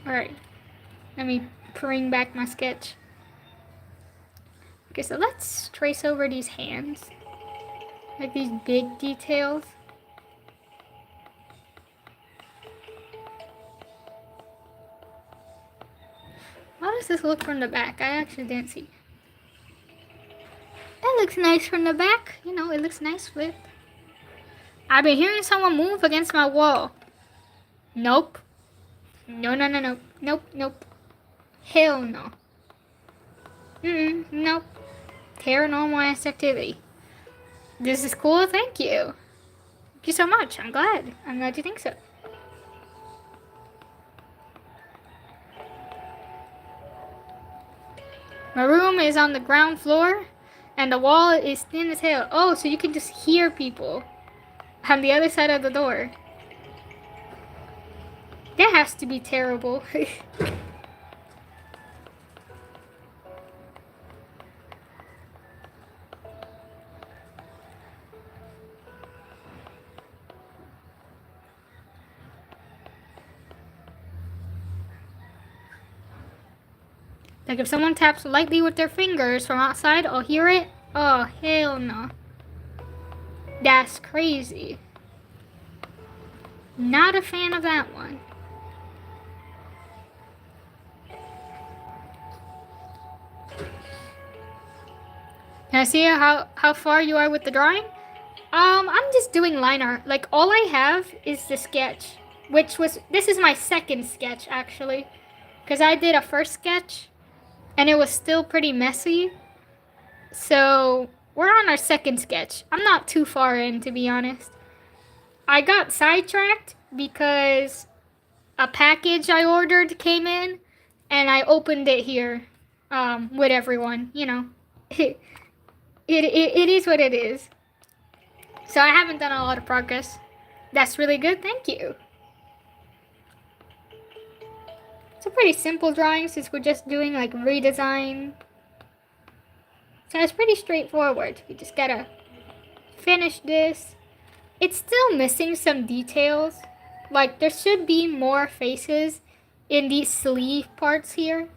Alright. Let me bring back my sketch. Okay, so let's trace over these hands. Like these big details. How does this look from the back? I actually didn't see. That looks nice from the back. You know, it looks nice with. I've been hearing someone move against my wall. Nope. No, no, no, no. Nope, nope. Hell no. Nope. Paranormal activity. This is cool, thank you. Thank you so much. I'm glad you think so. My room is on the ground floor, and the wall is thin as hell. Oh, so you can just hear people on the other side of the door. That has to be terrible. Like if someone taps lightly with their fingers from outside, I'll hear it. Oh, hell no. That's crazy. Not a fan of that one. Can I see how far you are with the drawing? I'm just doing line art. Like all I have is the sketch, this is my second sketch actually, because I did a first sketch and it was still pretty messy. So we're on our second sketch. I'm not too far in, to be honest. I got sidetracked because a package I ordered came in and I opened it here with everyone, you know. It is what it is. So I haven't done a lot of progress. That's really good, thank you. It's a pretty simple drawing since we're just doing like redesign. So it's pretty straightforward. You just gotta finish this. It's still missing some details. Like there should be more faces in these sleeve parts here.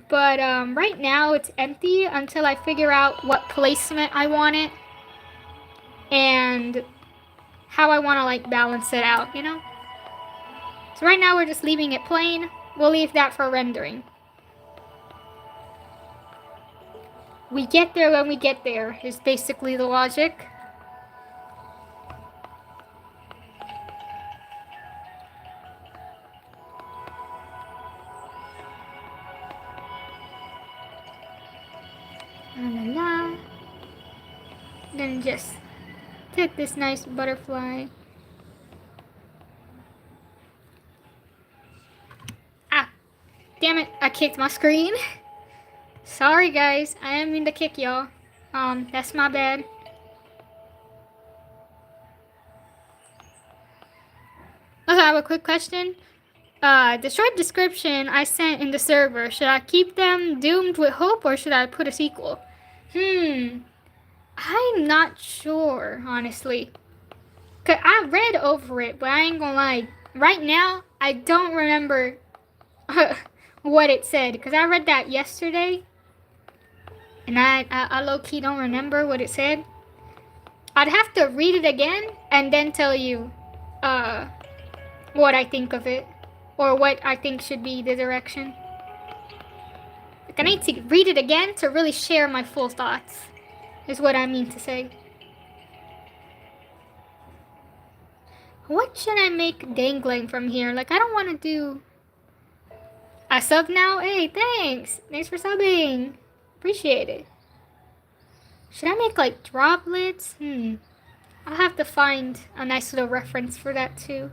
But right now it's empty until I figure out what placement I want it and how I want to like balance it out, you know? So right now we're just leaving it plain. We'll leave that for rendering. We get there when we get there is basically the logic. La la la. Then just take this nice butterfly. Ah, damn it, I kicked my screen. Sorry guys, I didn't mean to kick y'all. That's my bad. Also, I have a quick question. The short description I sent in the server, should I keep them doomed with hope or should I put a sequel? I'm not sure, honestly. 'Cause I read over it, but I ain't gonna lie. Right now, I don't remember what it said. Because I read that yesterday. And I low-key don't remember what it said. I'd have to read it again and then tell you what I think of it. Or what I think should be the direction. Like I need to read it again to really share my full thoughts. is what I mean to say. What should I make dangling from here? Like, I don't want to do a sub now. Hey, thanks. Thanks for subbing. Appreciate it. Should I make like droplets? I'll have to find a nice little reference for that too.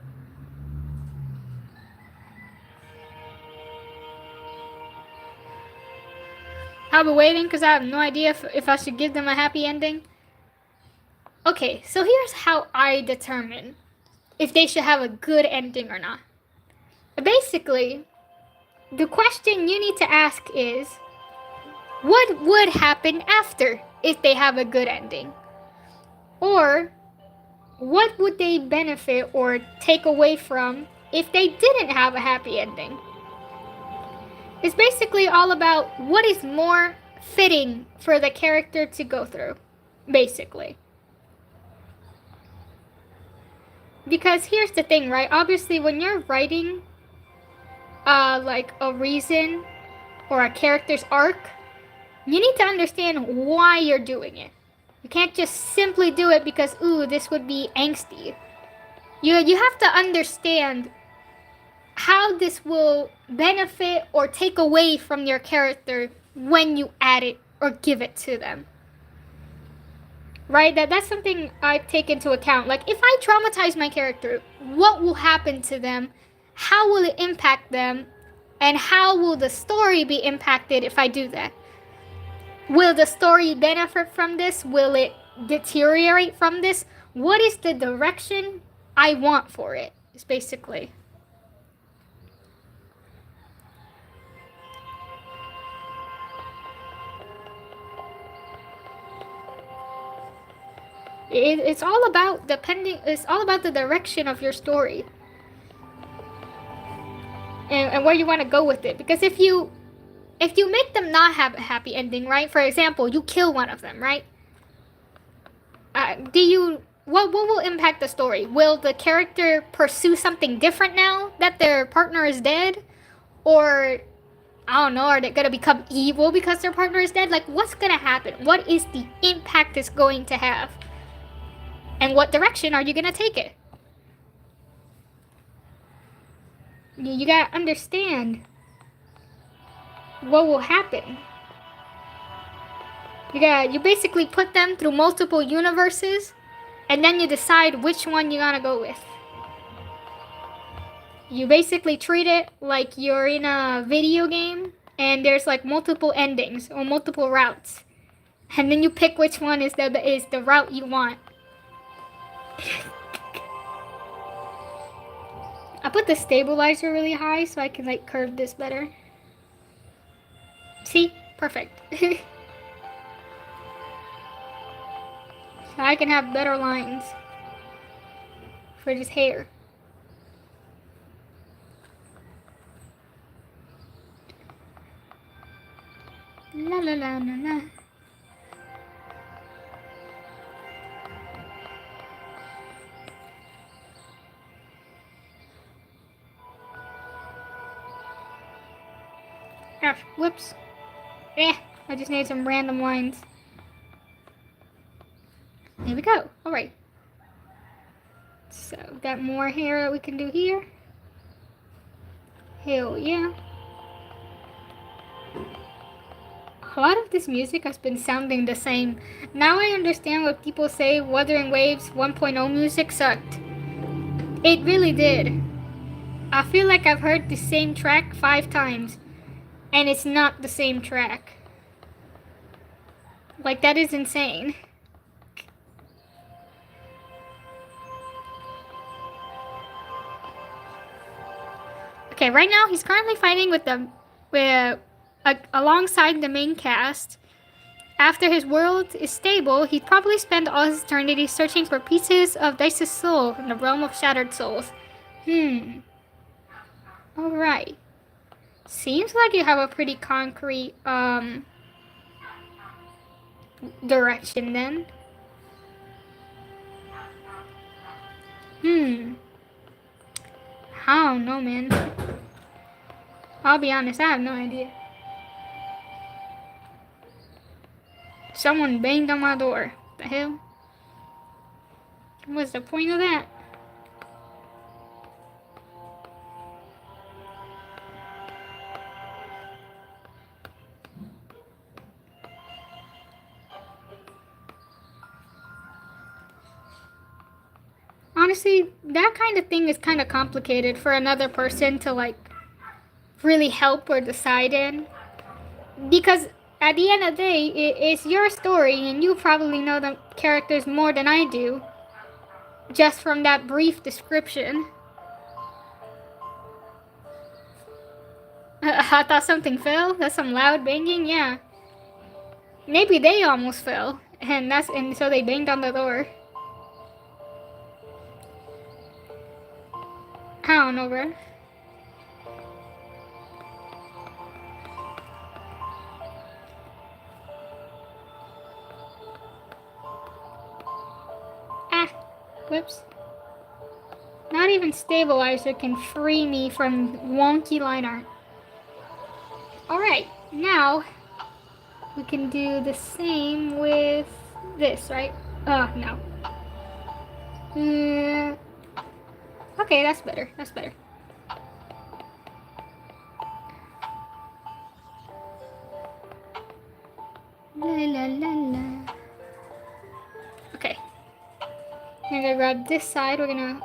I'll be waiting because I have no idea if I should give them a happy ending. Okay, so here's how I determine if they should have a good ending or not. Basically, the question you need to ask is, what would happen after if they have a good ending? Or, what would they benefit or take away from if they didn't have a happy ending? It's basically all about what is more fitting for the character to go through, basically. Because here's the thing, right? Obviously, when you're writing like a reason or a character's arc, you need to understand why you're doing it. You can't just simply do it because, ooh, this would be angsty. You have to understand how this will benefit or take away from your character when you add it or give it to them. Right? That's something I take into account. Like, if I traumatize my character, what will happen to them? How will it impact them? And how will the story be impacted if I do that? Will the story benefit from this? Will it deteriorate from this? What is the direction I want for it? It's basically. It's all about it's all about the direction of your story. And where you want to go with it. Because if you make them not have a happy ending, right? For example, you kill one of them, right? What will impact the story? Will the character pursue something different now that their partner is dead? Or, I don't know, are they gonna become evil because their partner is dead? Like, what's gonna happen? What is the impact it's going to have? And what direction are you gonna take it? You gotta understand what will happen. You basically put them through multiple universes, and then you decide which one you're gonna go with. You basically treat it like you're in a video game, and there's like multiple endings or multiple routes, and then you pick which one is the route you want. I put the stabilizer really high so I can like curve this better. See? Perfect. So I can have better lines for this hair. La la la la la. Ah, whoops. I just need some random lines. Here we go. Alright. So, got more hair that we can do here. Hell yeah. A lot of this music has been sounding the same. Now I understand what people say Wuthering Waves 1.0 music sucked. It really did. I feel like I've heard the same track 5 times. And it's not the same track. Like, that is insane. Okay, right now he's currently fighting alongside the main cast. After his world is stable, he'd probably spend all his eternity searching for pieces of Deicidium's soul in the realm of shattered souls. Alright. Seems like you have a pretty concrete direction then. I don't know, man. I'll be honest, I have no idea. Someone banged on my door. What the hell? What's the point of that? Honestly, that kind of thing is kind of complicated for another person to like really help or decide in. Because at the end of the day, it's your story and you probably know the characters more than I do. Just from that brief description. I thought something fell. That's some loud banging, yeah. Maybe they almost fell. And so they banged on the door. I don't know, bro. Ah, whoops. Not even stabilizer can free me from wonky line art. Alright, now we can do the same with this, right? No. Okay, that's better. That's better. La la la la. Okay. I'm gonna grab this side. We're gonna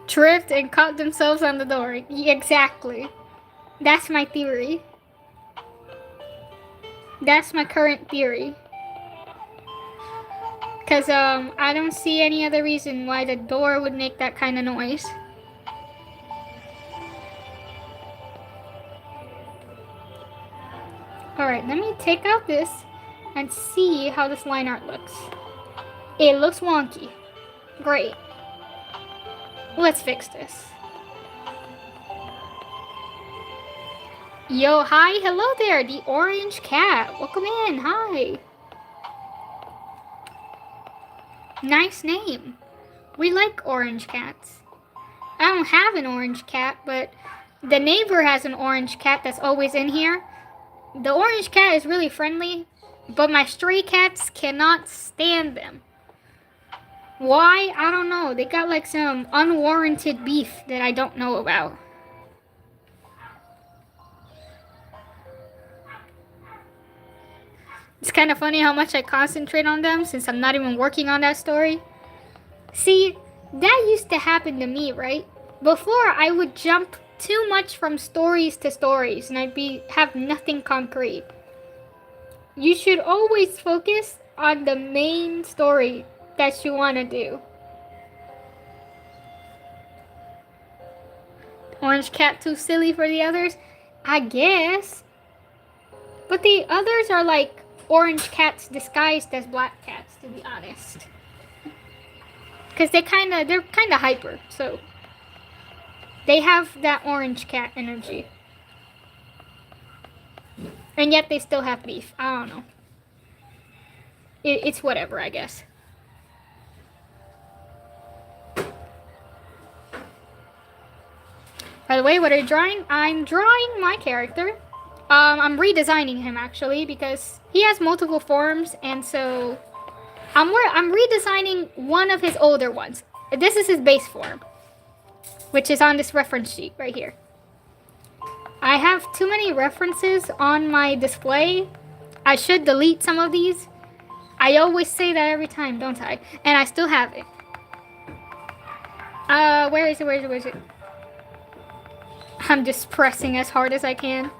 tripped and caught themselves on the door. Exactly. That's my theory. That's my current theory. Because, I don't see any other reason why the door would make that kind of noise. Alright, let me take out this and see how this line art looks. It looks wonky. Great. Let's fix this. Yo, hi, hello there, the orange cat. Welcome in, hi. Nice name. We like orange cats. I don't have an orange cat, but the neighbor has an orange cat that's always in here. The orange cat is really friendly, but my stray cats cannot stand them. Why? I don't know. They got like some unwarranted beef that I don't know about. It's kind of funny how much I concentrate on them since I'm not even working on that story. See, that used to happen to me, right? Before, I would jump too much from stories to stories and I'd have nothing concrete. You should always focus on the main story that you want to do. Orange cat too silly for the others? I guess. But the others are like orange cats disguised as black cats, to be honest. Because they're kind of hyper, so they have that orange cat energy. And yet they still have beef. I don't know. It's whatever, I guess. By the way, what are you drawing? I'm drawing my character. I'm redesigning him actually because he has multiple forms, and so I'm redesigning one of his older ones. This is his base form, which is on this reference sheet right here. I have too many references on my display. I should delete some of these. I always say that every time, don't I? And I still have it. Where is it? I'm just pressing as hard as I can.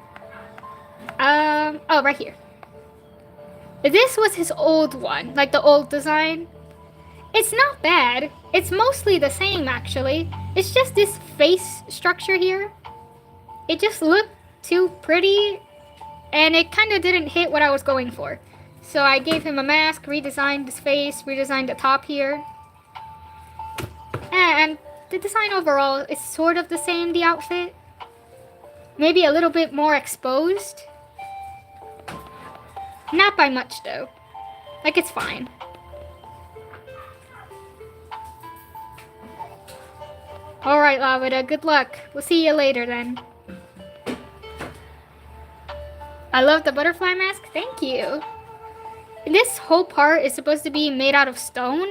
Oh, right here. This was his old one, like the old design. It's not bad. It's mostly the same, actually. It's just this face structure here. It just looked too pretty, and it kind of didn't hit what I was going for. So I gave him a mask, redesigned his face, redesigned the top here. And the design overall is sort of the same, the outfit. Maybe a little bit more exposed. Not by much, though. Like, it's fine. Alright, Lavada, good luck. We'll see you later, then. I love the butterfly mask. Thank you. This whole part is supposed to be made out of stone,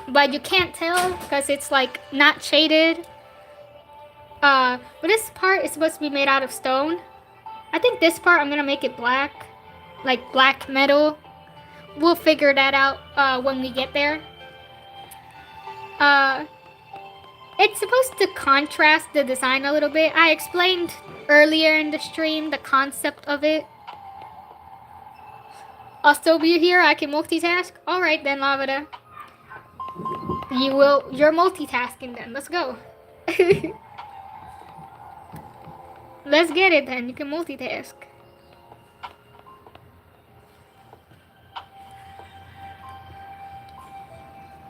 but you can't tell because it's like not shaded. But this part is supposed to be made out of stone. I think this part I'm gonna make it black, like black metal. We'll figure that out when we get there. It's supposed to contrast the design a little bit. I explained earlier in the stream the concept of it. I'll still be here. I can multitask. All right then, Lavada. You're multitasking then. Let's go. Let's get it then. You can multitask.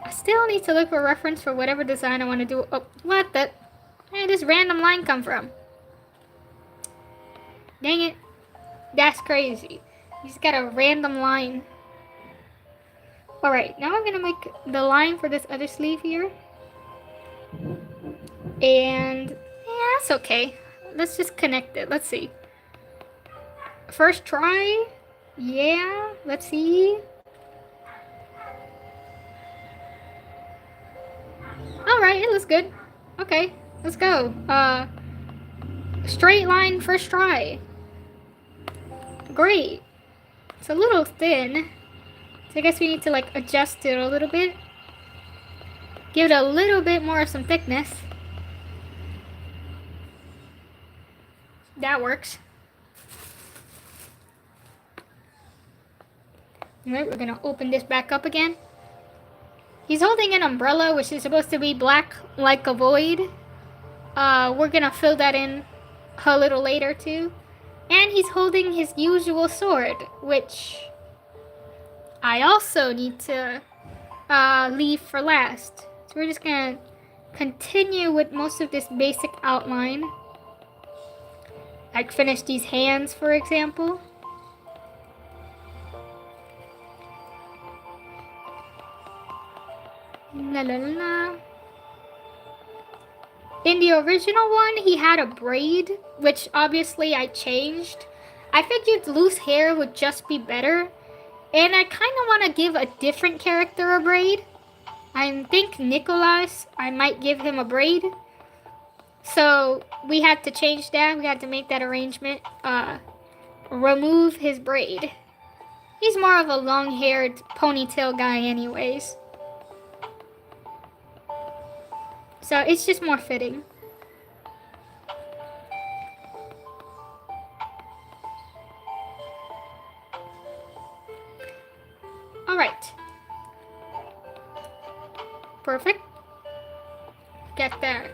I still need to look for a reference for whatever design I want to do. Oh, what the? Where did this random line come from? Dang it. That's crazy. He's got a random line. Alright, now I'm gonna make the line for this other sleeve here. And yeah, that's okay. Let's just connect it. Let's see. First try. Yeah, let's see. Alright, it looks good. Okay, let's go. Straight line first try. Great. It's a little thin. So I guess we need to like adjust it a little bit. Give it a little bit more of some thickness. That works. Alright, we're gonna open this back up again. He's holding an umbrella, which is supposed to be black like a void. We're gonna fill that in a little later too. And he's holding his usual sword, which I also need to leave for last. So we're just gonna continue with most of this basic outline. Like finish these hands, for example. La la la la. In the original one, he had a braid, which obviously I changed. I figured loose hair would just be better. And I kind of want to give a different character a braid. I think Nicholas, I might give him a braid. So we had to change that. We had to make that arrangement. Remove his braid. He's more of a long-haired ponytail guy anyways. So it's just more fitting. Alright. Perfect. Get that.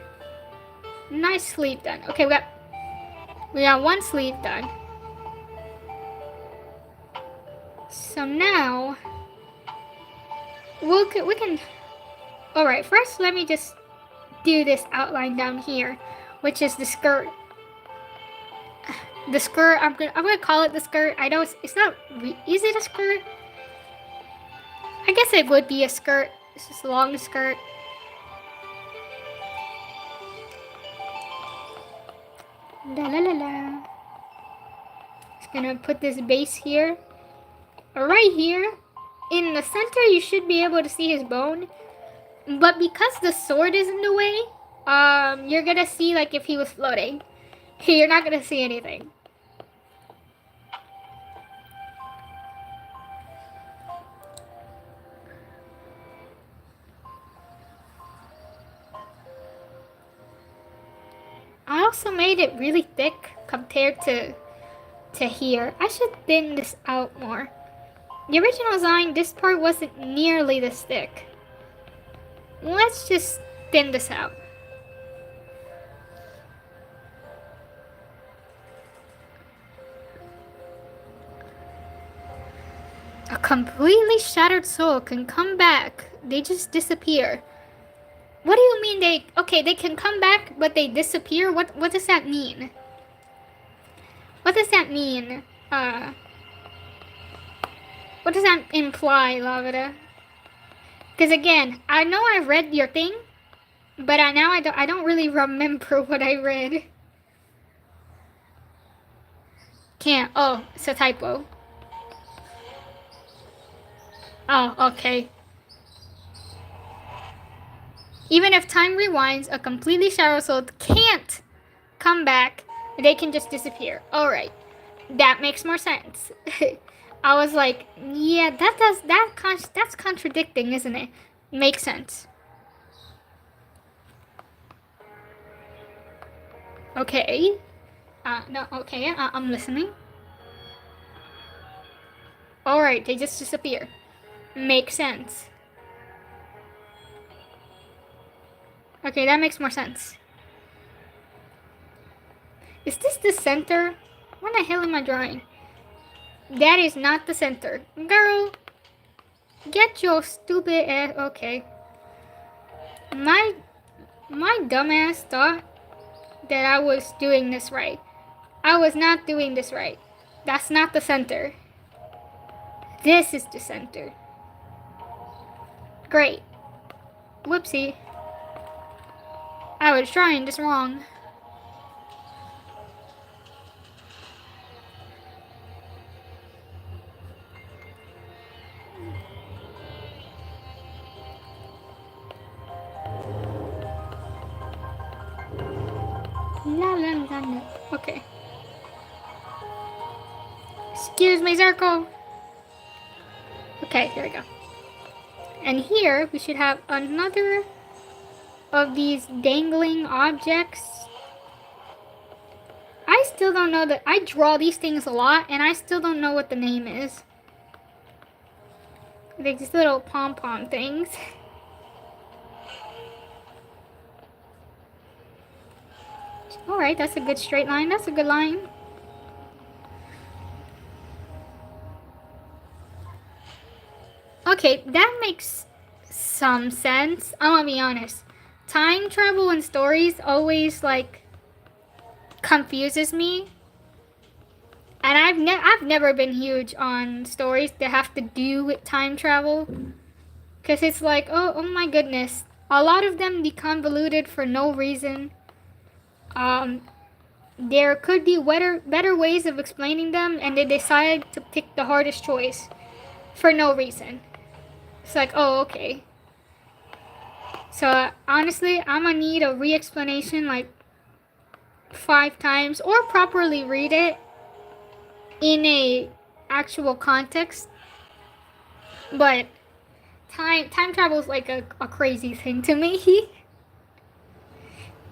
Nice sleeve done. Okay, we got one sleeve done. So now we can. Alright, first let me just do this outline down here, which is the skirt. The skirt, I'm gonna call it the skirt. I know it's not. Is it a skirt? I guess it would be a skirt. It's just a long skirt. La la la la. Just gonna put this base here. Right here. In the center, you should be able to see his bone. But because the sword is in the way, you're gonna see like if he was floating. You're not gonna see anything. I also made it really thick compared to here. I should thin this out more. The original design, this part wasn't nearly this thick. Let's just thin this out. A completely shattered soul can come back. They just disappear. What do you mean they can come back, but they disappear? What does that mean? What does that mean? What does that imply, Lavada? Because again, I know I read your thing, but I don't really remember what I read. Can't. Oh, it's a typo. Oh, okay. Even if time rewinds, a completely shadow soul can't come back. They can just disappear. Alright. That makes more sense. I was like, yeah, that's contradicting, isn't it? Makes sense. Okay. No, okay, I'm listening. Alright, they just disappear. Makes sense. Okay, that makes more sense. Is this the center? What the hell am I drawing? That is not the center. Girl, get your stupid ass. Okay. My dumbass thought that I was doing this right. I was not doing this right. That's not the center. This is the center. Great. Whoopsie. I was trying this wrong. Okay. Excuse me, circle. Okay, here we go. And here we should have another of these dangling objects. I still don't know that. I draw these things a lot and I still don't know what the name is. Like these little pom-pom things. Alright, that's a good straight line. That's a good line. Okay, that makes some sense. I'm gonna be honest. Time travel in stories always, like, confuses me. And I've never been huge on stories that have to do with time travel. Because it's like, oh my goodness. A lot of them be convoluted for no reason. There could be better ways of explaining them, and they decide to pick the hardest choice for no reason. It's like, oh, okay. So, honestly, I'm gonna need a re-explanation like 5 times, or properly read it in a actual context. But time travel is like a crazy thing to me.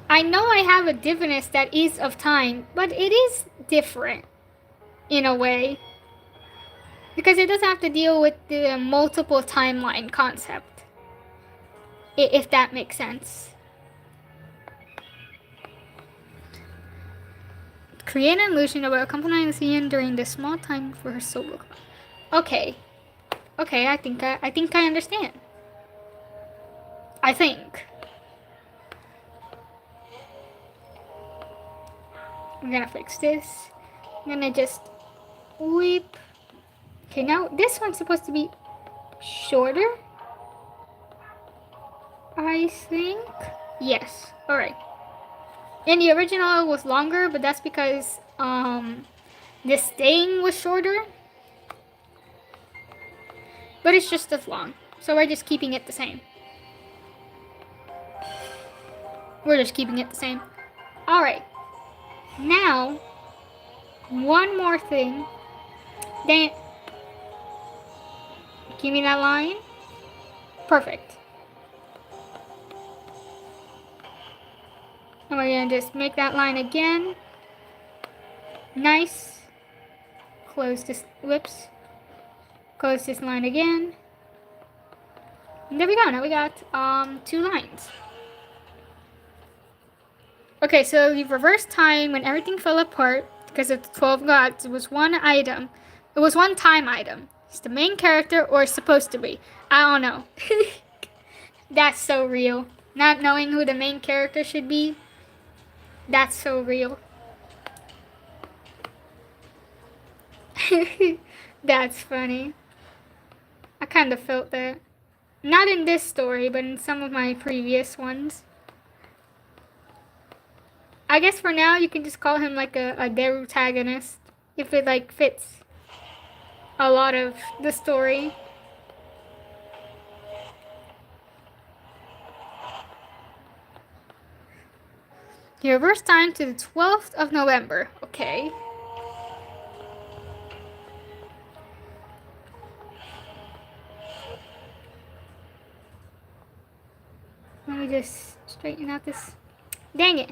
I know I have a divinus that is of time, but it is different in a way. Because it doesn't have to deal with the multiple timeline concept. If that makes sense. Create an illusion about accompanying the scene during the small time for her solo. Okay. Okay, I think I understand. I think. I'm gonna fix this. I'm gonna just whip. Okay, now this one's supposed to be shorter. I think. Yes. Alright. In the original it was longer, but that's because this thing was shorter. But it's just as long. So we're just keeping it the same. We're just keeping it the same. Alright. Now, one more thing. Then, give me that line. Perfect. And we're gonna just make that line again. Nice. Close this, whoops. Close this line again. And there we go, now we got 2 lines. Okay, so you reverse time when everything fell apart because of the 12 gods. It was one item. It was one time item. It's the main character, or it's supposed to be. I don't know. That's so real. Not knowing who the main character should be. That's so real. That's funny. I kind of felt that. Not in this story, but in some of my previous ones. I guess for now you can just call him like a protagonist. if it like fits a lot of the story. You reverse time to the 12th of November. Okay. Let me just straighten out this. Dang it.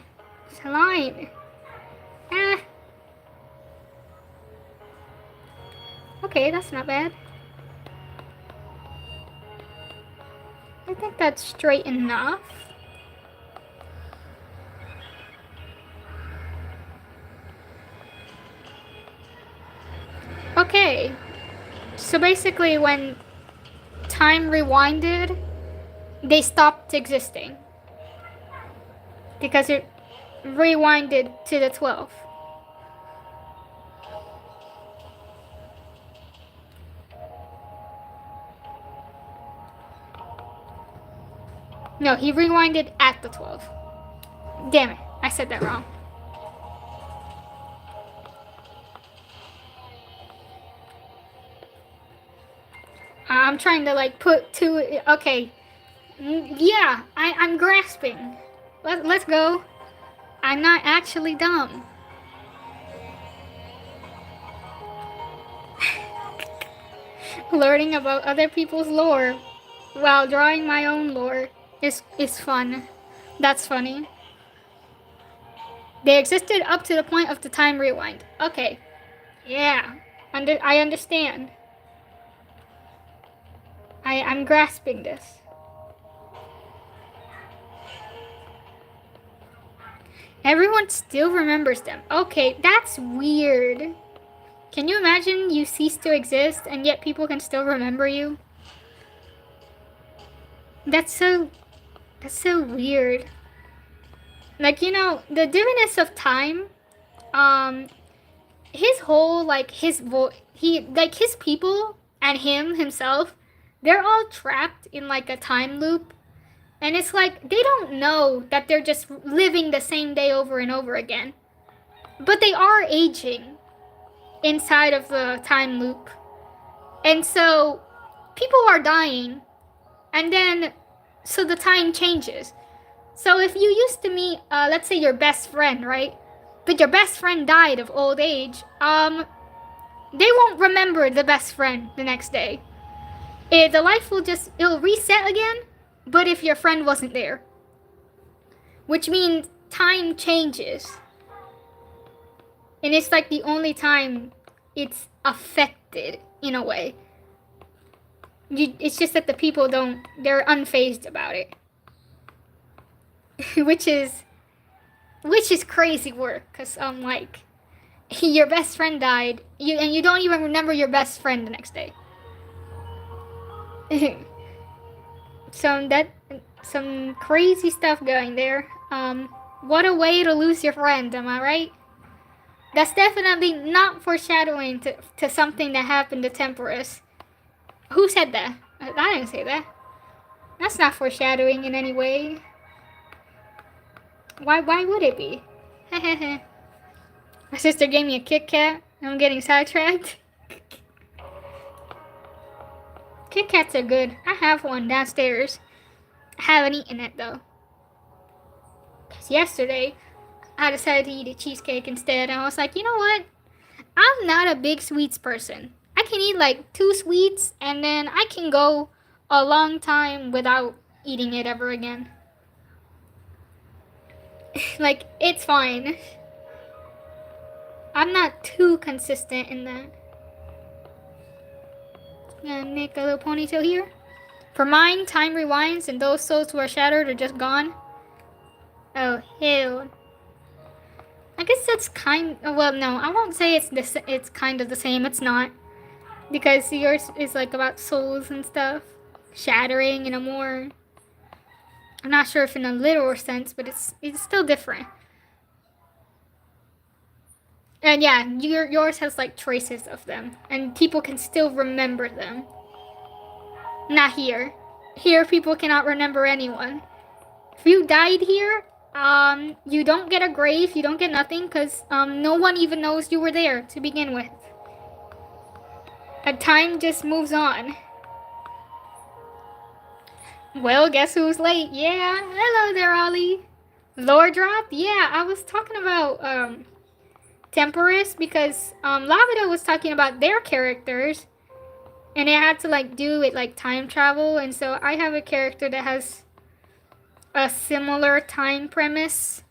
It's a line. Ah. Okay, that's not bad. I think that's straight enough. Okay. So basically when time rewinded, they stopped existing. Because it rewinded to the 12th. No, he rewinded at the 12th. Damn it, I said that wrong. I'm trying to like put two. Okay, yeah, I'm grasping. Let's go. I'm not actually dumb. Learning about other people's lore while drawing my own lore is fun. That's funny. They existed up to the point of the time rewind. Okay. Yeah. I understand. I'm grasping this. Everyone still remembers them. Okay, that's weird. Can you imagine you cease to exist and yet people can still remember you? That's so weird. Like, you know, the divness of time, his whole, like, his people and himself, they're all trapped in, like, a time loop. And it's like, they don't know that they're just living the same day over and over again. But they are aging inside of the time loop. And so, people are dying. And then, so the time changes. So if you used to meet, let's say your best friend, right? But your best friend died of old age, they won't remember the best friend the next day. The life it'll reset again, but if your friend wasn't there. Which means time changes. And it's like the only time it's affected, in a way. It's just that the people they're unfazed about it. which is crazy work, because like, your best friend died, and you don't even remember your best friend the next day. Some crazy stuff going there. What a way to lose your friend, am I right? That's definitely not foreshadowing to something that happened to Temperus. Who said that? I didn't say that. That's not foreshadowing in any way. Why would it be? My sister gave me a Kit Kat. I'm getting sidetracked. Kit Kats are good. I have one downstairs. I haven't eaten it though. Because yesterday, I decided to eat a cheesecake instead. And I was like, you know what? I'm not a big sweets person. I can eat like 2 sweets and then I can go a long time without eating it ever again. Like, it's fine. I'm not too consistent in that. I'm gonna make a little ponytail here. For mine, time rewinds and those souls who are shattered are just gone. Oh, hell. I guess that's well, no, I won't say it's kind of the same. It's not. Because yours is like about souls and stuff. Shattering in a more... I'm not sure if in a literal sense, but it's still different. And yeah, yours has like traces of them. And people can still remember them. Not here. Here, people cannot remember anyone. If you died here, You don't get a grave, you don't get nothing, because no one even knows you were there to begin with. Time just moves on. Well, guess who's late? Yeah, hello there, Ollie. Lore drop? Yeah, I was talking about Temporus because Lavida was talking about their characters, and they had to like do it like time travel, and so I have a character that has a similar time premise.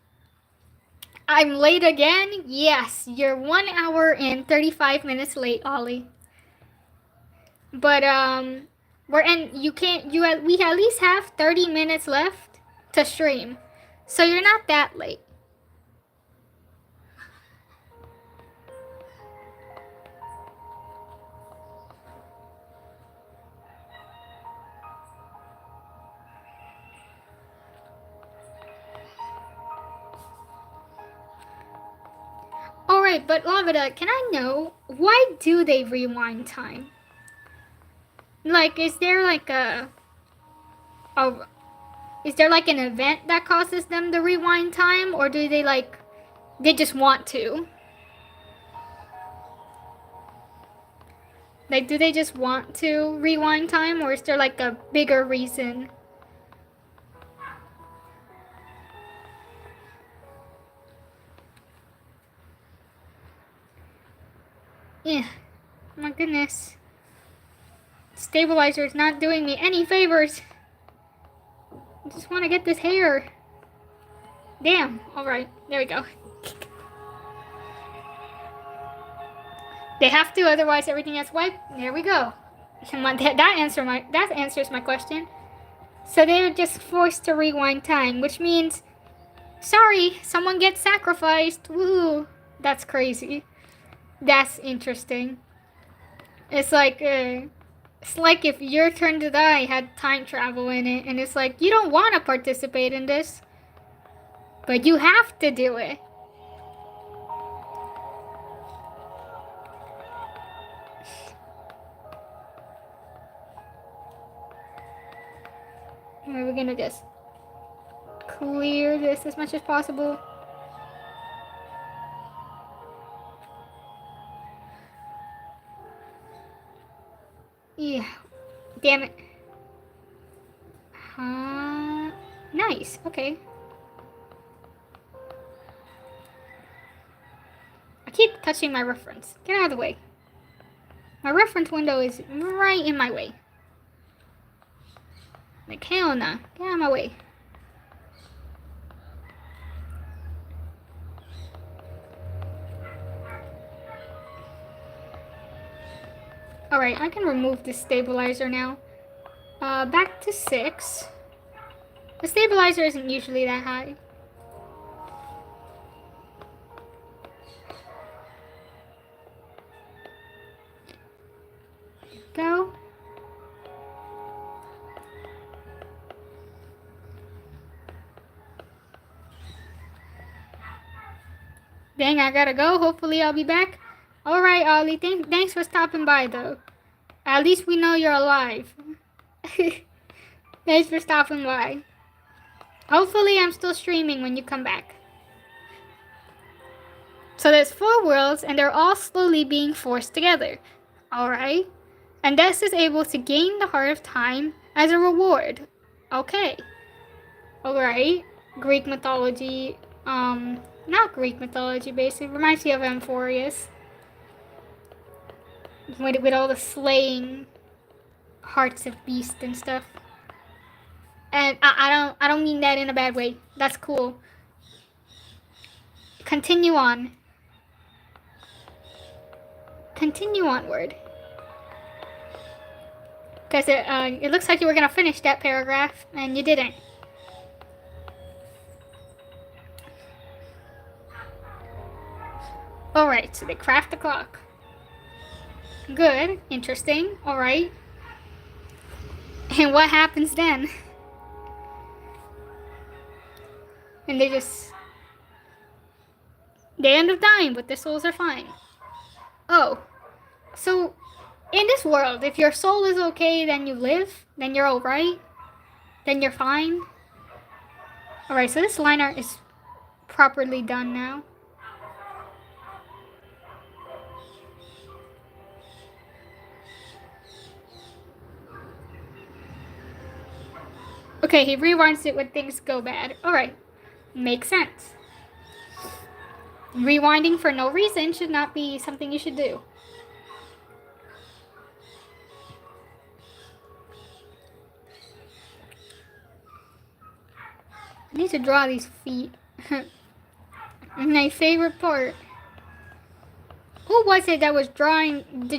I'm late again? Yes, you're 1 hour and 35 minutes late, Ollie. But we at least have 30 minutes left to stream. So you're not that late. Alright, but Lavida, can I know, why do they rewind time? Like, is there like is there like an event that causes them to rewind time, or do they just want to? Like, do they just want to rewind time, or is there like a bigger reason? Yeah, my goodness. Stabilizer is not doing me any favors. I just want to get this hair. Damn. Alright, there we go. They have to, otherwise everything gets wiped. There we go. That answers my question. So they're just forced to rewind time, which means, sorry, someone gets sacrificed. Woo, that's crazy. That's interesting. It's like if Your Turn to Die had time travel in it, and it's like, you don't want to participate in this, but you have to do it. We're gonna just clear this as much as possible. Yeah. Damn it. Nice. Okay. I keep touching my reference. Get out of the way. My reference window is right in my way. Like, hell nah. Get out of my way. Alright, I can remove this stabilizer now. Back to 6. The stabilizer isn't usually that high. Go. Dang, I gotta go. Hopefully I'll be back. Alright, Ollie. Thanks for stopping by, though. At least we know you're alive. Thanks for stopping by. Hopefully I'm still streaming when you come back. So there's 4 worlds, and they're all slowly being forced together. Alright? And Des is able to gain the Heart of Time as a reward. Okay. Alright. Greek mythology. Not Greek mythology, basically. Reminds me of Amphorius. With all the slaying hearts of beasts and stuff. And I don't mean that in a bad way. That's cool. Continue on. Continue onward. Because it looks like you were going to finish that paragraph, and you didn't. Alright, so they craft the clock. Good. Interesting. Alright. And what happens then? And they end up dying, but their souls are fine. Oh. So, in this world, if your soul is okay, then you live, then you're alright, then you're fine. Alright, so this line art is properly done now. Okay, he rewinds it when things go bad. Alright, makes sense. Rewinding for no reason should not be something you should do. I need to draw these feet. My favorite part. Who was it that was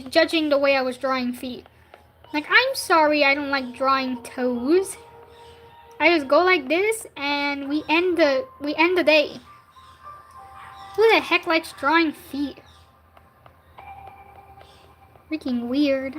judging the way I was drawing feet? Like, I'm sorry I don't like drawing toes. I just go like this and we end the day. Who the heck likes drawing feet? Freaking weird.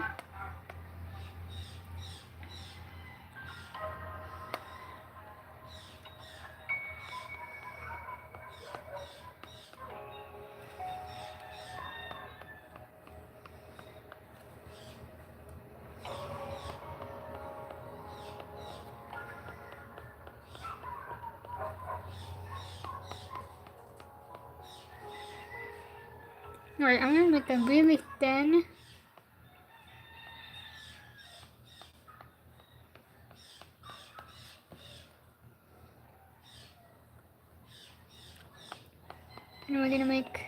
Alright, I'm gonna make them really thin. And we're gonna make...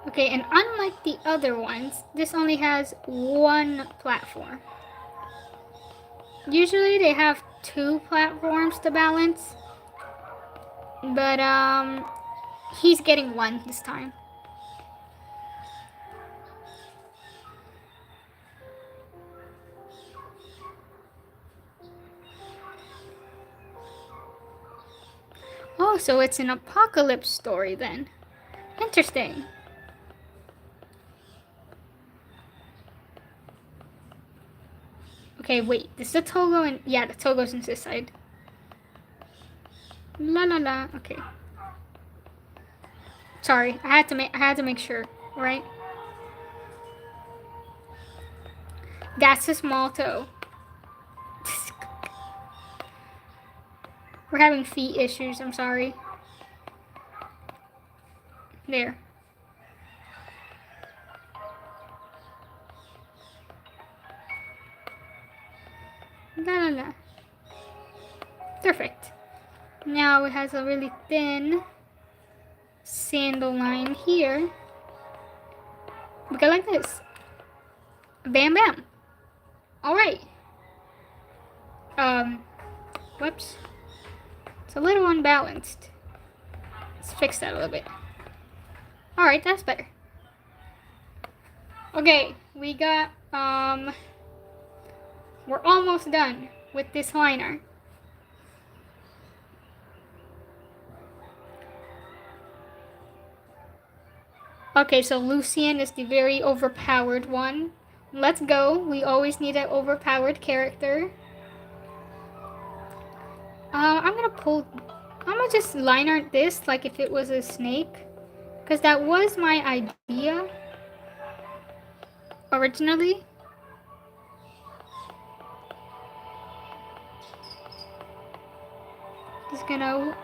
Okay, and unlike the other ones, this only has one platform. Usually they have 2 platforms to balance. But, he's getting 1 this time. Oh, so it's an apocalypse story then. Interesting. Okay, wait. Is the Togo in... Yeah, the Togo's in this side. La la la. Okay. Sorry, I had to make sure, right? That's a small toe. We're having feet issues, I'm sorry. There. La la la. Perfect. Now it has a really thin sandal line here. We go like this. Bam bam. Alright. Whoops. It's a little unbalanced. Let's fix that a little bit. Alright, that's better. Okay, we got, we're almost done with this line art. Okay, so Lucien is the very overpowered one. Let's go. We always need an overpowered character. I'm gonna just line art this like if it was a snake. Because that was my idea originally. Just gonna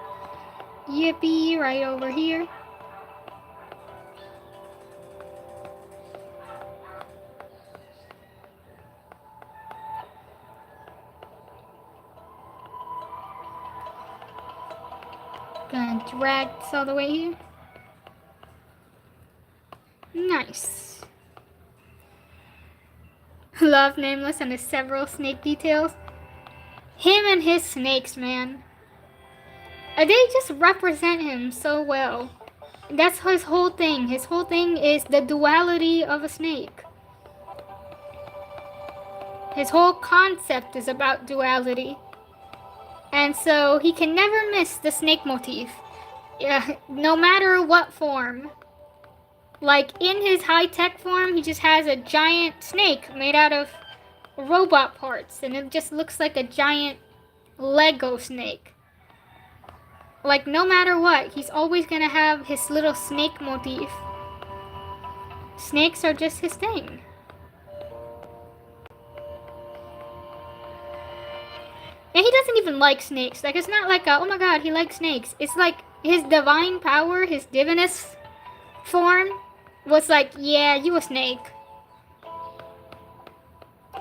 yippee right over here. Gonna drag this all the way here. Nice. Love Nameless and his several snake details. Him and his snakes, man. They just represent him so well. That's his whole thing. His whole thing is the duality of a snake. His whole concept is about duality. And so he can never miss the snake motif. No matter what form. Like in his high-tech form, he just has a giant snake made out of robot parts. And it just looks like a giant Lego snake. Like no matter what, he's always gonna have his little snake motif. Snakes are just his thing. And he doesn't even like snakes. Like, it's not like, oh my god, he likes snakes. It's like his divine power, his divinous form was like, yeah, you a snake.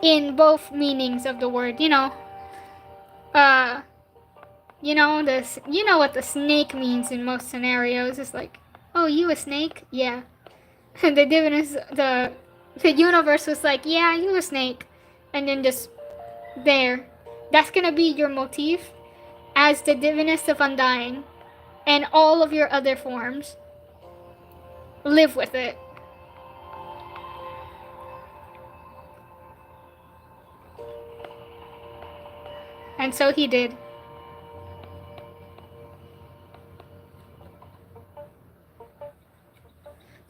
In both meanings of the word, Uh, you know what the snake means in most scenarios. It's like, oh, you a snake? Yeah. The divinous, the universe was like, yeah, you a snake. And then just there. That's gonna be your motif as the divinest of Undying. And all of your other forms. Live with it. And so he did.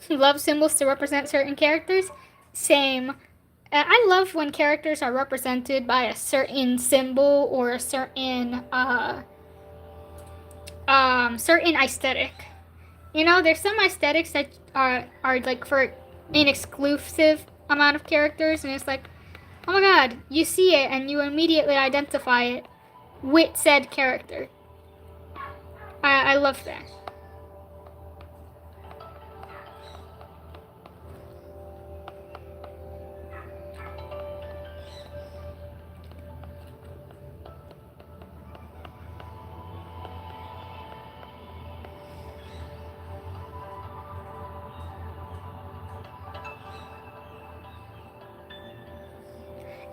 Love symbols to represent certain characters? Same. I love when characters are represented by a certain symbol or a certain aesthetic. There's some aesthetics that are like for an exclusive amount of characters, and it's like, oh my god, you see it and you immediately identify it with said character. I love that.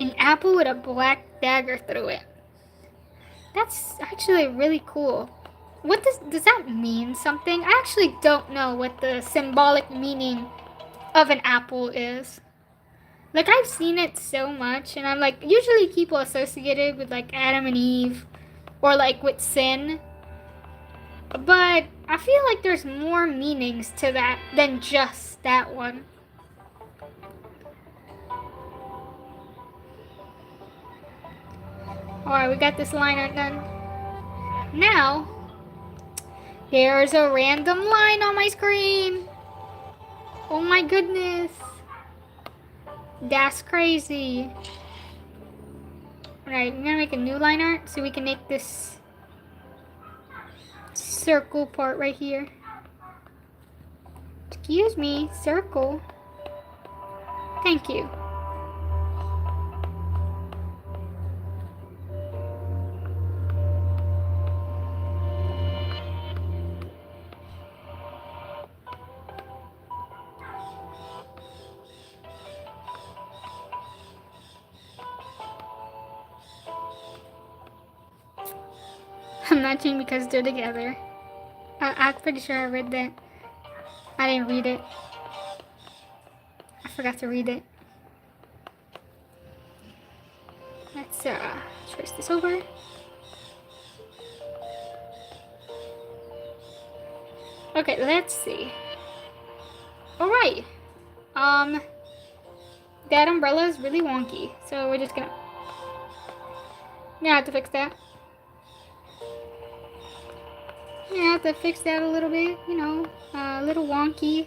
An apple with a black dagger through it. That's actually really cool. What does that mean something? I actually don't know what the symbolic meaning of an apple is. Like, I've seen it so much, and I'm like, usually people associate it with like Adam and Eve or like with sin. But I feel like there's more meanings to that than just that one. Alright, we got this line art done. Now, there's a random line on my screen. Oh my goodness. That's crazy. Alright, I'm gonna make a new line art so we can make this circle part right here. Excuse me, circle. Thank you. I'm matching because they're together. I'm pretty sure I read that. I didn't read it. I forgot to read it. Let's trace this over. Okay, let's see. Alright. That umbrella is really wonky, so we're just gonna have to fix that. Yeah, I have to fix that a little bit, a little wonky.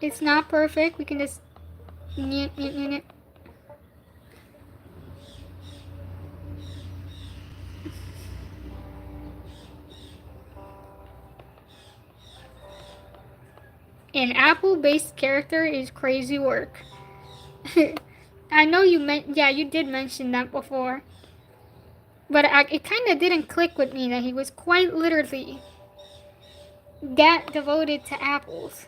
It's not perfect. We can just An apple-based character is crazy work. I know you did mention that before. But it kind of didn't click with me that he was quite literally that devoted to apples.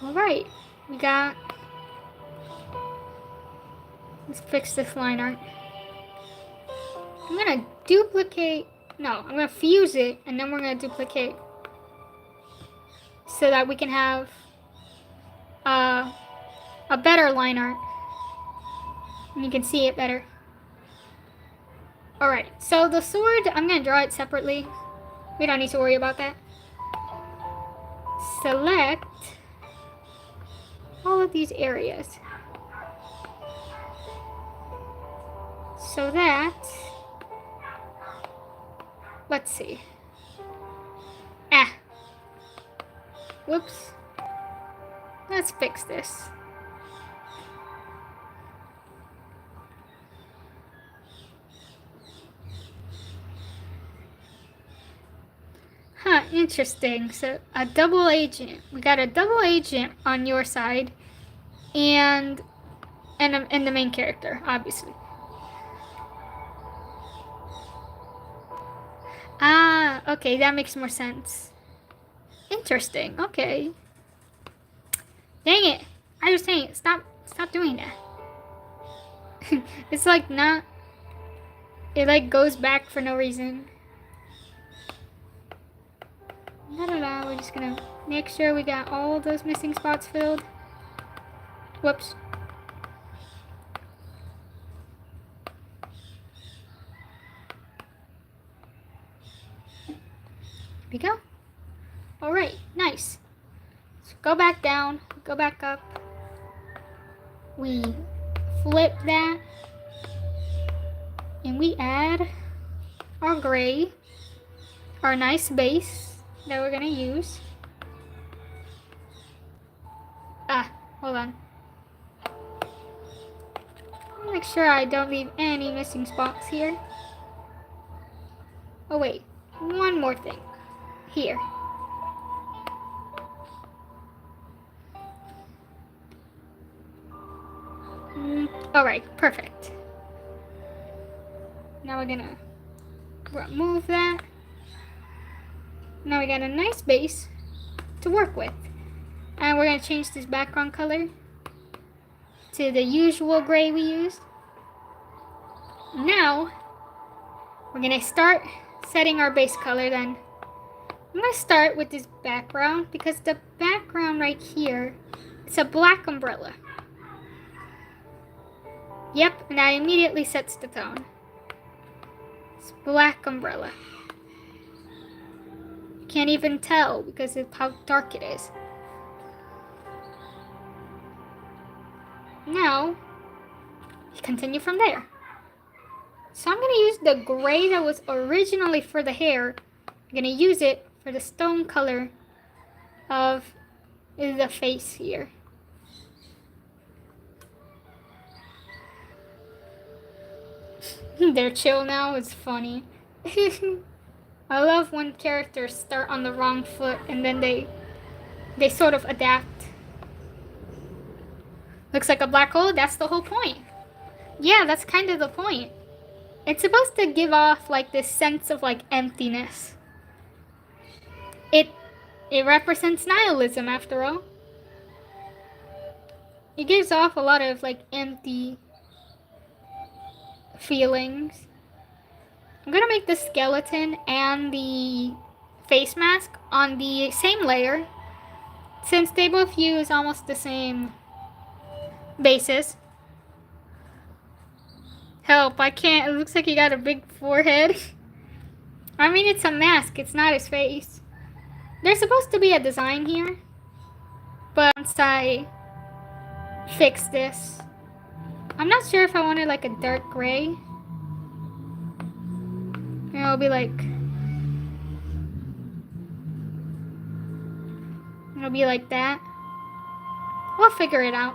Alright, we got... Let's fix this line art. I'm gonna duplicate... No, I'm gonna fuse it, and then we're gonna duplicate. So that we can have a better line art. And you can see it better. Alright, so the sword, I'm gonna draw it separately. We don't need to worry about that. Select all of these areas. So that, let's see. Whoops. Let's fix this. Huh, interesting. So a double agent. We got a double agent on your side, and the main character, obviously. Ah, okay, that makes more sense. Interesting. Okay. Dang it! I was saying, stop doing that. It's like not. It like goes back for no reason. We're just gonna make sure we got all those missing spots filled. Whoops. Here we go. Alright, nice. So go back down, go back up. We flip that. And we add our gray, our nice base that we're gonna use. Hold on. Make sure I don't leave any missing spots here. Oh wait, one more thing. Here. Alright, perfect. Now we're gonna remove that. Now we got a nice base to work with. And we're gonna change this background color to the usual gray we used. Now, we're gonna start setting our base color then. I'm gonna start with this background because the background right here, it's a black umbrella. Yep, and that immediately sets the tone. It's black umbrella. You can't even tell because of how dark it is. Now, continue from there. So I'm gonna use the gray that was originally for the hair. I'm gonna use it for the stone color of the face here. They're chill now, it's funny. I love when characters start on the wrong foot and then they sort of adapt. Looks like a black hole, that's the whole point. Yeah, that's kind of the point. It's supposed to give off like this sense of like emptiness. It represents nihilism after all. It gives off a lot of like empty feelings. I'm gonna make the skeleton and the face mask on the same layer since they both use almost the same bases. Help, I can't. It looks like he got a big forehead. I mean, it's a mask. It's not his face. There's supposed to be a design here. But once I fix this, I'm not sure if I wanted like a dark gray. It'll be like... It'll be like that. We'll figure it out.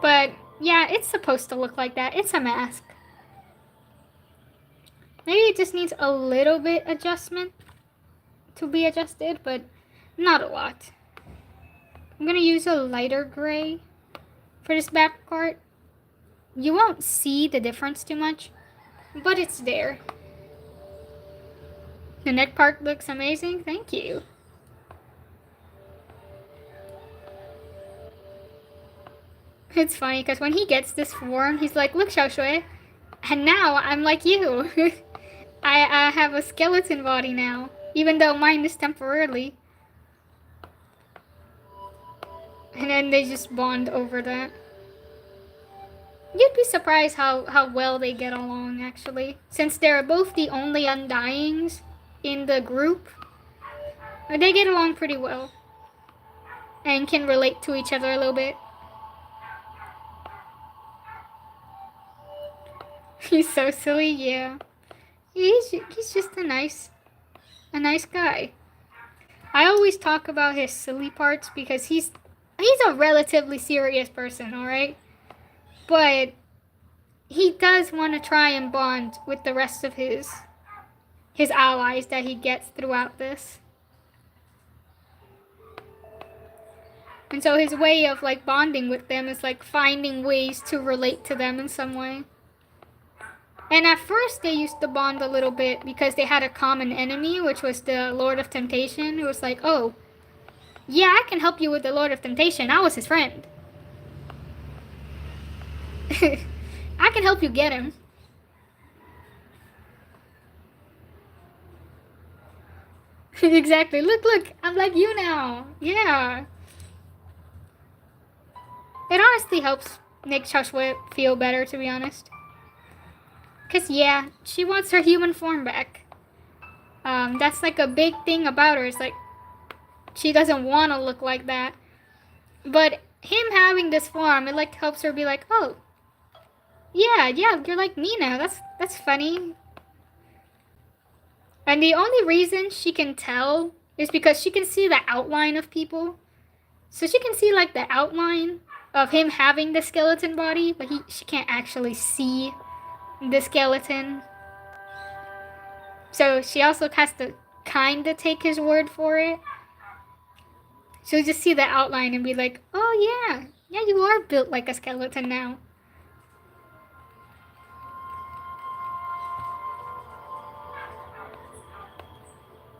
But... yeah, it's supposed to look like that. It's a mask. Maybe it just needs a little bit adjustment to be adjusted, but not a lot. I'm gonna use a lighter gray for this back part. You won't see the difference too much, but it's there. The neck part looks amazing. Thank you. It's funny because when he gets this form, he's like, look, Xiaoshui. And now I'm like you. I have a skeleton body now, even though mine is temporarily. And then they just bond over that. You'd be surprised how well they get along, actually. Since they're both the only Undyings in the group, they get along pretty well. And can relate to each other a little bit. He's so silly, yeah. He's just a nice guy. I always talk about his silly parts because he's a relatively serious person, alright? But he does want to try and bond with the rest of his allies that he gets throughout this. And so his way of like bonding with them is like finding ways to relate to them in some way. And at first they used to bond a little bit because they had a common enemy, which was the Lord of Temptation. It was like, oh, yeah, I can help you with the Lord of Temptation. I was his friend. I can help you get him. Exactly. Look, I'm like you now. Yeah. It honestly helps make Joshua feel better, to be honest. Because, yeah, she wants her human form back. That's like a big thing about her. It's like, she doesn't want to look like that. But him having this form, it like helps her be like, oh, yeah, you're like me now. That's funny. And the only reason she can tell is because she can see the outline of people. So she can see like the outline of him having the skeleton body, but she can't actually see the skeleton. So she also has to kind of take his word for it. She'll just see the outline and be like, oh yeah, you are built like a skeleton now.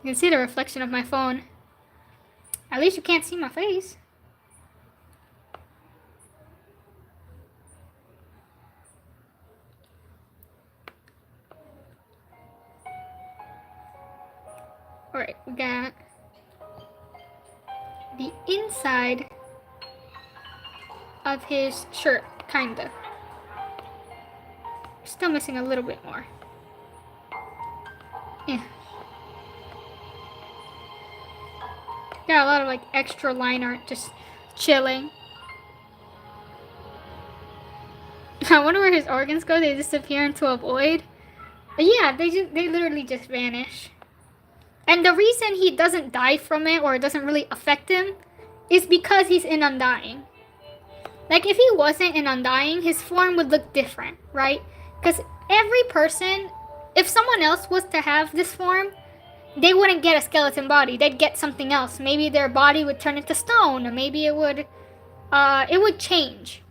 You can see the reflection of my phone. At least you can't see my face. Alright, we got the inside of his shirt, kinda. Still missing a little bit more. Yeah. Got a lot of like extra line art just chilling. I wonder where his organs go. They disappear into a void. But yeah, they literally just vanish. And the reason he doesn't die from it, or it doesn't really affect him, is because he's in Undying. Like, if he wasn't in Undying, his form would look different, right? Because every person, if someone else was to have this form, they wouldn't get a skeleton body. They'd get something else. Maybe their body would turn into stone, or maybe it would change.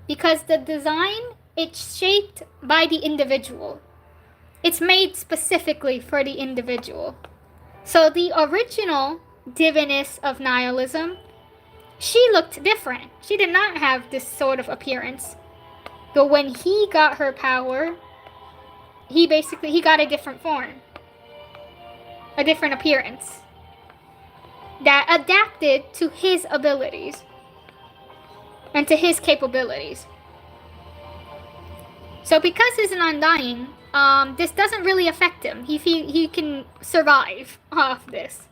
Because the design, it's shaped by the individual. It's made specifically for the individual. So the original diviness of Nihilism, she looked different. She did not have this sort of appearance. But when he got her power, he got a different form. A different appearance. That adapted to his abilities. And to his capabilities. So because he's an Undying, this doesn't really affect him. He can survive off this.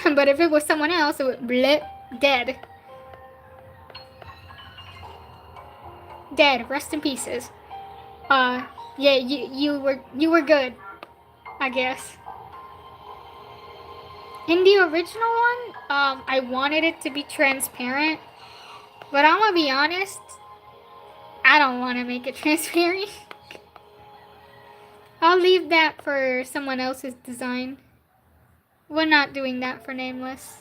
But if it was someone else, it would blip, dead. Dead, rest in pieces. Yeah, you were good, I guess. In the original one, I wanted it to be transparent. But I'm gonna be honest, I don't want to make it transparent. I'll leave that for someone else's design. We're not doing that for Nameless.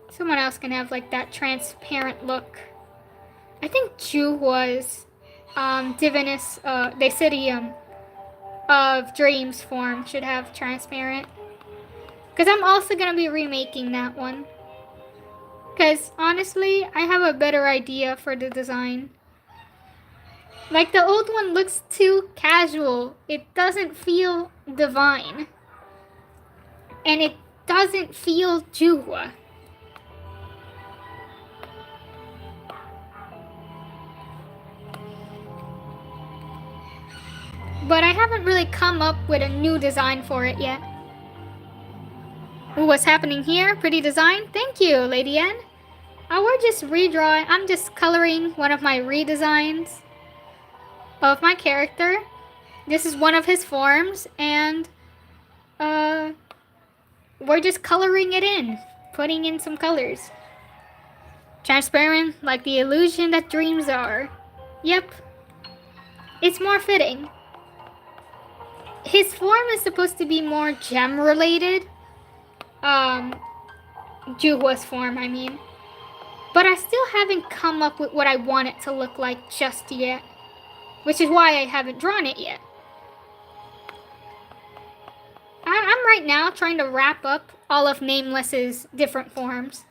Someone else can have like that transparent look. I think Ju was Divinus, Deicidium of Dreams form should have transparent. Because I'm also gonna be remaking that one. Because, honestly, I have a better idea for the design. Like, the old one looks too casual. It doesn't feel divine. And it doesn't feel Juhua. But I haven't really come up with a new design for it yet. Ooh, what's happening here? Pretty design? Thank you, Lady N. We're just redrawing. I'm just coloring one of my redesigns of my character. This is one of his forms, and we're just coloring it in, putting in some colors. Transparent, like the illusion that dreams are. Yep. It's more fitting. His form is supposed to be more gem related. Juhua's form, I mean. But I still haven't come up with what I want it to look like just yet. Which is why I haven't drawn it yet. I'm right now trying to wrap up all of Nameless's different forms.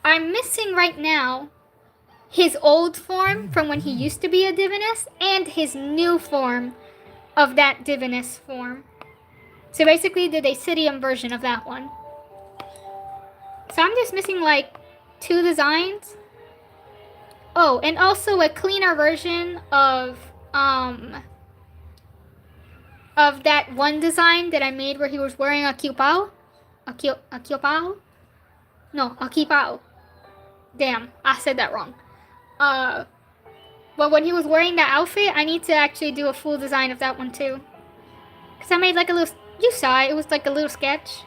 I'm missing right now his old form from when he used to be a diviness and his new form of that diviness form. So basically the Deicidium version of that one. So I'm just missing like 2 designs. Oh, and also a cleaner version of that one design that I made where he was wearing a kipao. A kipao? No, a kipao. Damn, I said that wrong. But when he was wearing that outfit, I need to actually do a full design of that one too. Because I made like a little, you saw it, it was like a little sketch.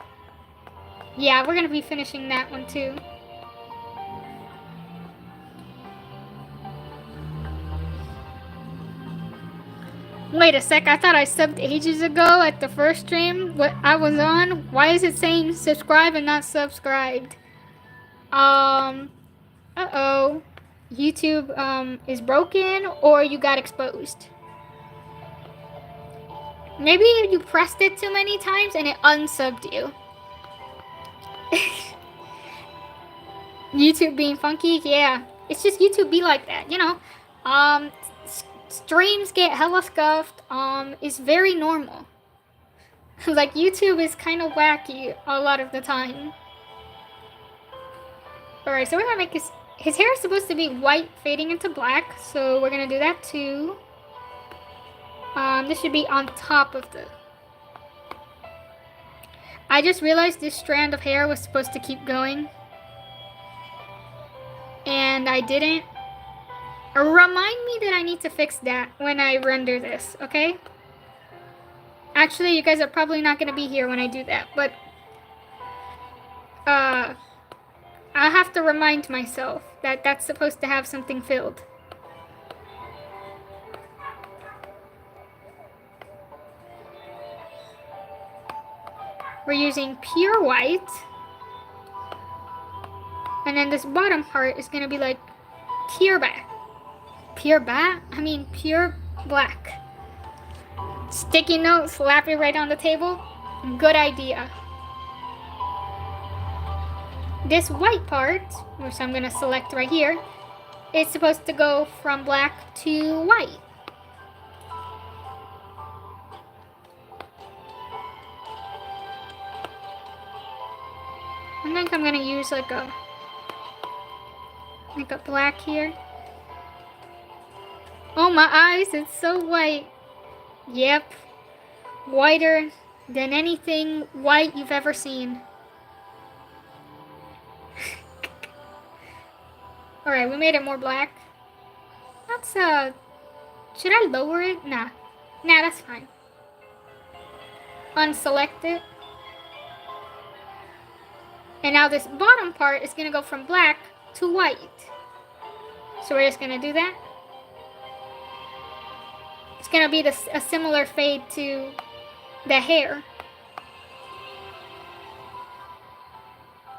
Yeah, we're going to be finishing that one too. Wait a sec, I thought I subbed ages ago at the first stream what I was on. Why is it saying subscribe and not subscribed? Uh-oh. YouTube, is broken or you got exposed. Maybe you pressed it too many times and it unsubbed you. YouTube being funky, yeah. It's just YouTube be like that, you know. Streams get hella scuffed. It's very normal. Like, YouTube is kind of wacky a lot of the time. Alright, so we're gonna make his hair is supposed to be white fading into black, so we're gonna do that too. This should be on top of the... I just realized this strand of hair was supposed to keep going. And I didn't. Remind me that I need to fix that when I render this, okay? Actually, you guys are probably not going to be here when I do that, but... I have to remind myself that that's supposed to have something filled. We're using pure white. And then this bottom part is going to be like pure black. Pure black? I mean pure black. Sticky note, slap it right on the table. Good idea. This white part, which I'm going to select right here, is supposed to go from black to white. I think I'm going to use like a black here. Oh, my eyes, it's so white. Yep. Whiter than anything white you've ever seen. Alright, we made it more black. That's, should I lower it? Nah. Nah, that's fine. Unselect it. And now this bottom part is going to go from black to white. So we're just going to do that. It's going to be a similar fade to the hair.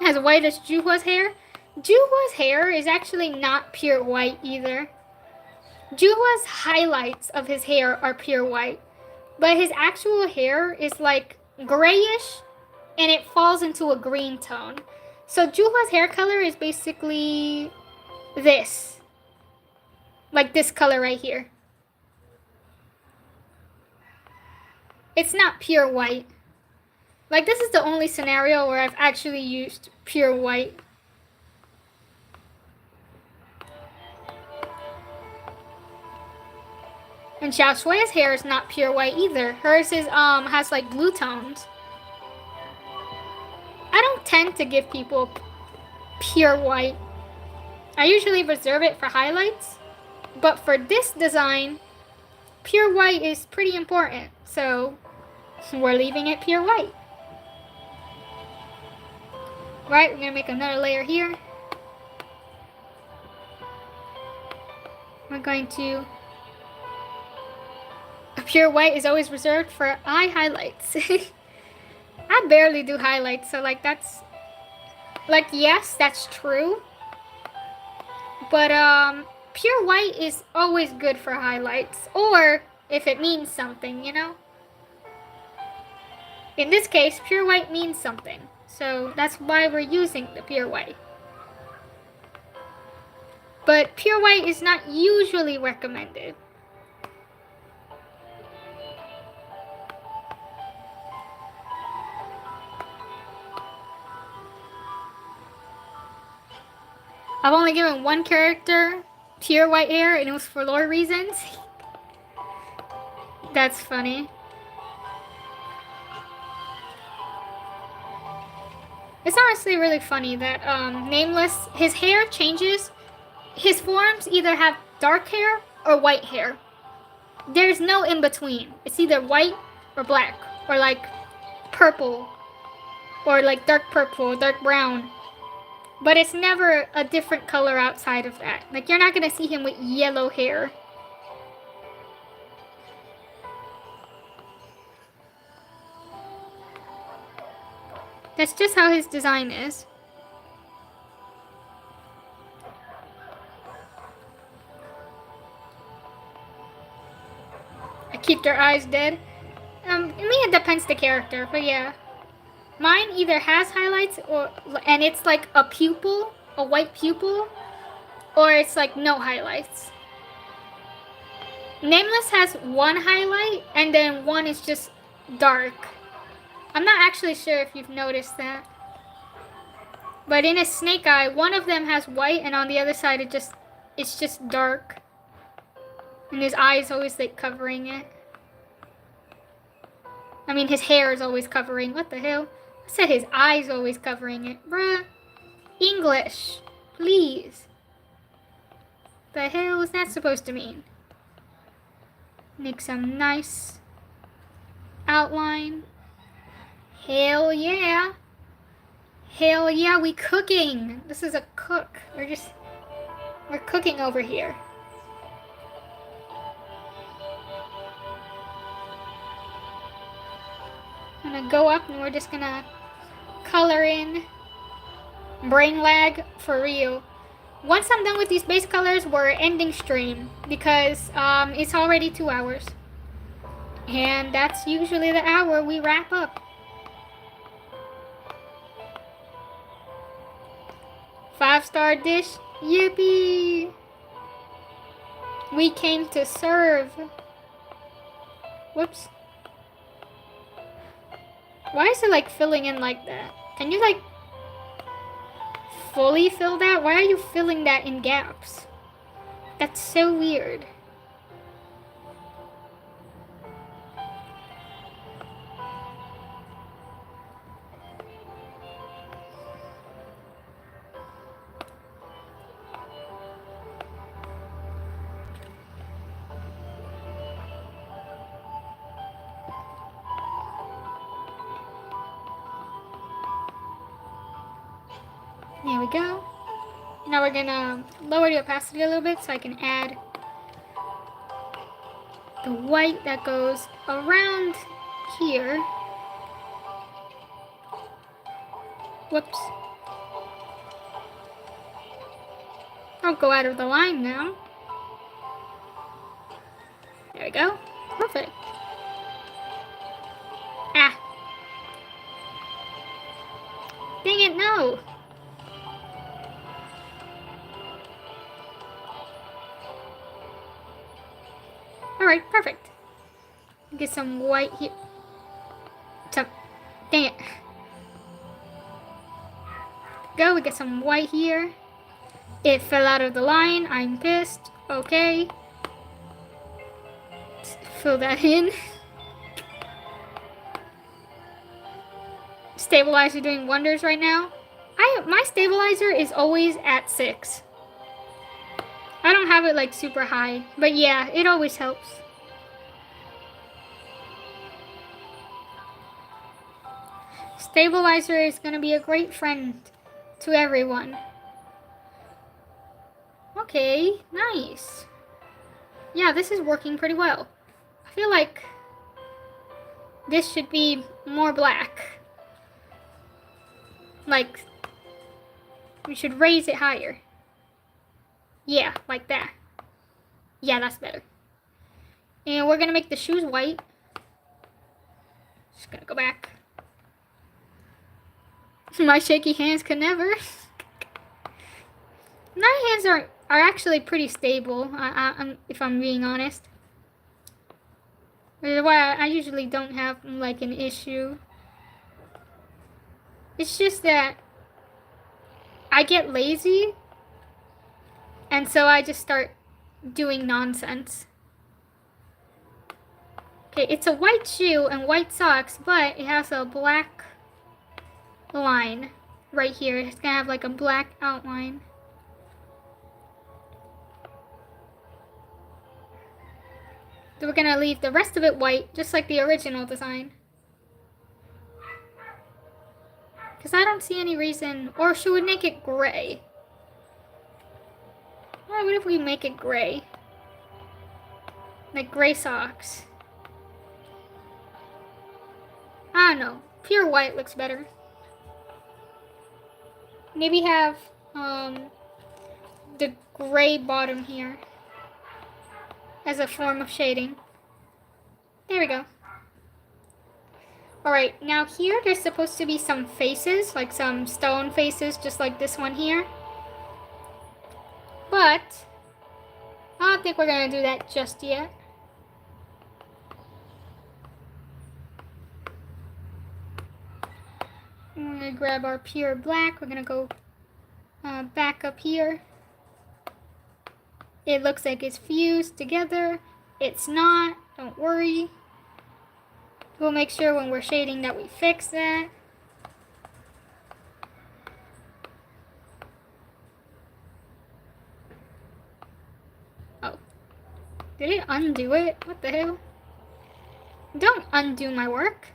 As white as Juhua's hair. Juhua's hair is actually not pure white either. Juhua's highlights of his hair are pure white. But his actual hair is like grayish and it falls into a green tone. So Juhua's hair color is basically this. Like this color right here. It's not pure white. Like this is the only scenario where I've actually used pure white. And Xiao Shui's hair is not pure white either. Hers is has like blue tones. I don't tend to give people pure white. I usually reserve it for highlights, but for this design, pure white is pretty important, so we're leaving it pure white. Right, we're gonna make another layer here. We're going to... A pure white is always reserved for eye highlights. I barely do highlights, so like that's... Like, yes, that's true. But pure white is always good for highlights. Or if it means something, you know? In this case, pure white means something. So that's why we're using the pure white. But pure white is not usually recommended. I've only given one character pure white hair, and it was for lore reasons. That's funny. It's honestly really funny that Nameless, his hair changes. His forms either have dark hair or white hair. There's no in between. It's either white or black, or like purple, or like dark purple, dark brown. But it's never a different color outside of that. Like, you're not gonna see him with yellow hair. That's just how his design is. I keep their eyes dead. I mean, it depends the character, but yeah. Mine either has highlights, and it's like a pupil, a white pupil, or it's like no highlights. Nameless has one highlight, and then one is just dark. I'm not actually sure if you've noticed that. But in his snake eye, one of them has white, and on the other side it's just dark. And his eye is always like covering it. I mean, his hair is always covering. What the hell? I said his eye's always covering it. Bruh. English. Please. The hell is that supposed to mean? Make some nice outline. Hell yeah. Hell yeah, we cooking. This is a cook. We're cooking over here. I'm gonna go up and we're just gonna color in. Brain lag for real. Once I'm done with these base colors, we're ending stream because it's already 2 hours. And that's usually the hour we wrap up. 5-star dish. Yippee! We came to serve. Whoops. Why is it like filling in like that? Can you like fully fill that? Why are you filling that in gaps? That's so weird. There we go. Now we're gonna lower the opacity a little bit so I can add the white that goes around here. Whoops. I'll go out of the line now. There we go. Perfect. Ah. Dang it, no. Alright, perfect. Get some white here. Dang it. Go, we get some white here. It fell out of the line. I'm pissed. Okay. Let's fill that in. Stabilizer doing wonders right now. My stabilizer is always at 6. I don't have it like super high, but yeah, it always helps. Stabilizer is gonna be a great friend to everyone. Okay, nice. Yeah, this is working pretty well. I feel like this should be more black. Like, we should raise it higher. Yeah, like that. Yeah, that's better. And we're gonna make the shoes white. Just gonna go back. My shaky hands could never. My hands are actually pretty stable, if I'm being honest. Which is why I usually don't have like an issue. It's just that I get lazy, and so I just start doing nonsense. Okay, it's a white shoe and white socks, but it has a black line right here. It's gonna have like a black outline. So we're gonna leave the rest of it white, just like the original design. Because I don't see any reason, or should we make it gray? Alright, what if we make it gray? Like gray socks. I don't know. Pure white looks better. Maybe have the gray bottom here as a form of shading. There we go. Alright, now here there's supposed to be some faces, like some stone faces, just like this one here. But I don't think we're gonna do that just yet. I'm gonna grab our pure black. We're gonna go back up here. It looks like it's fused together. It's not. Don't worry. We'll make sure when we're shading that we fix that. Oh. Did it undo it? What the hell? Don't undo my work.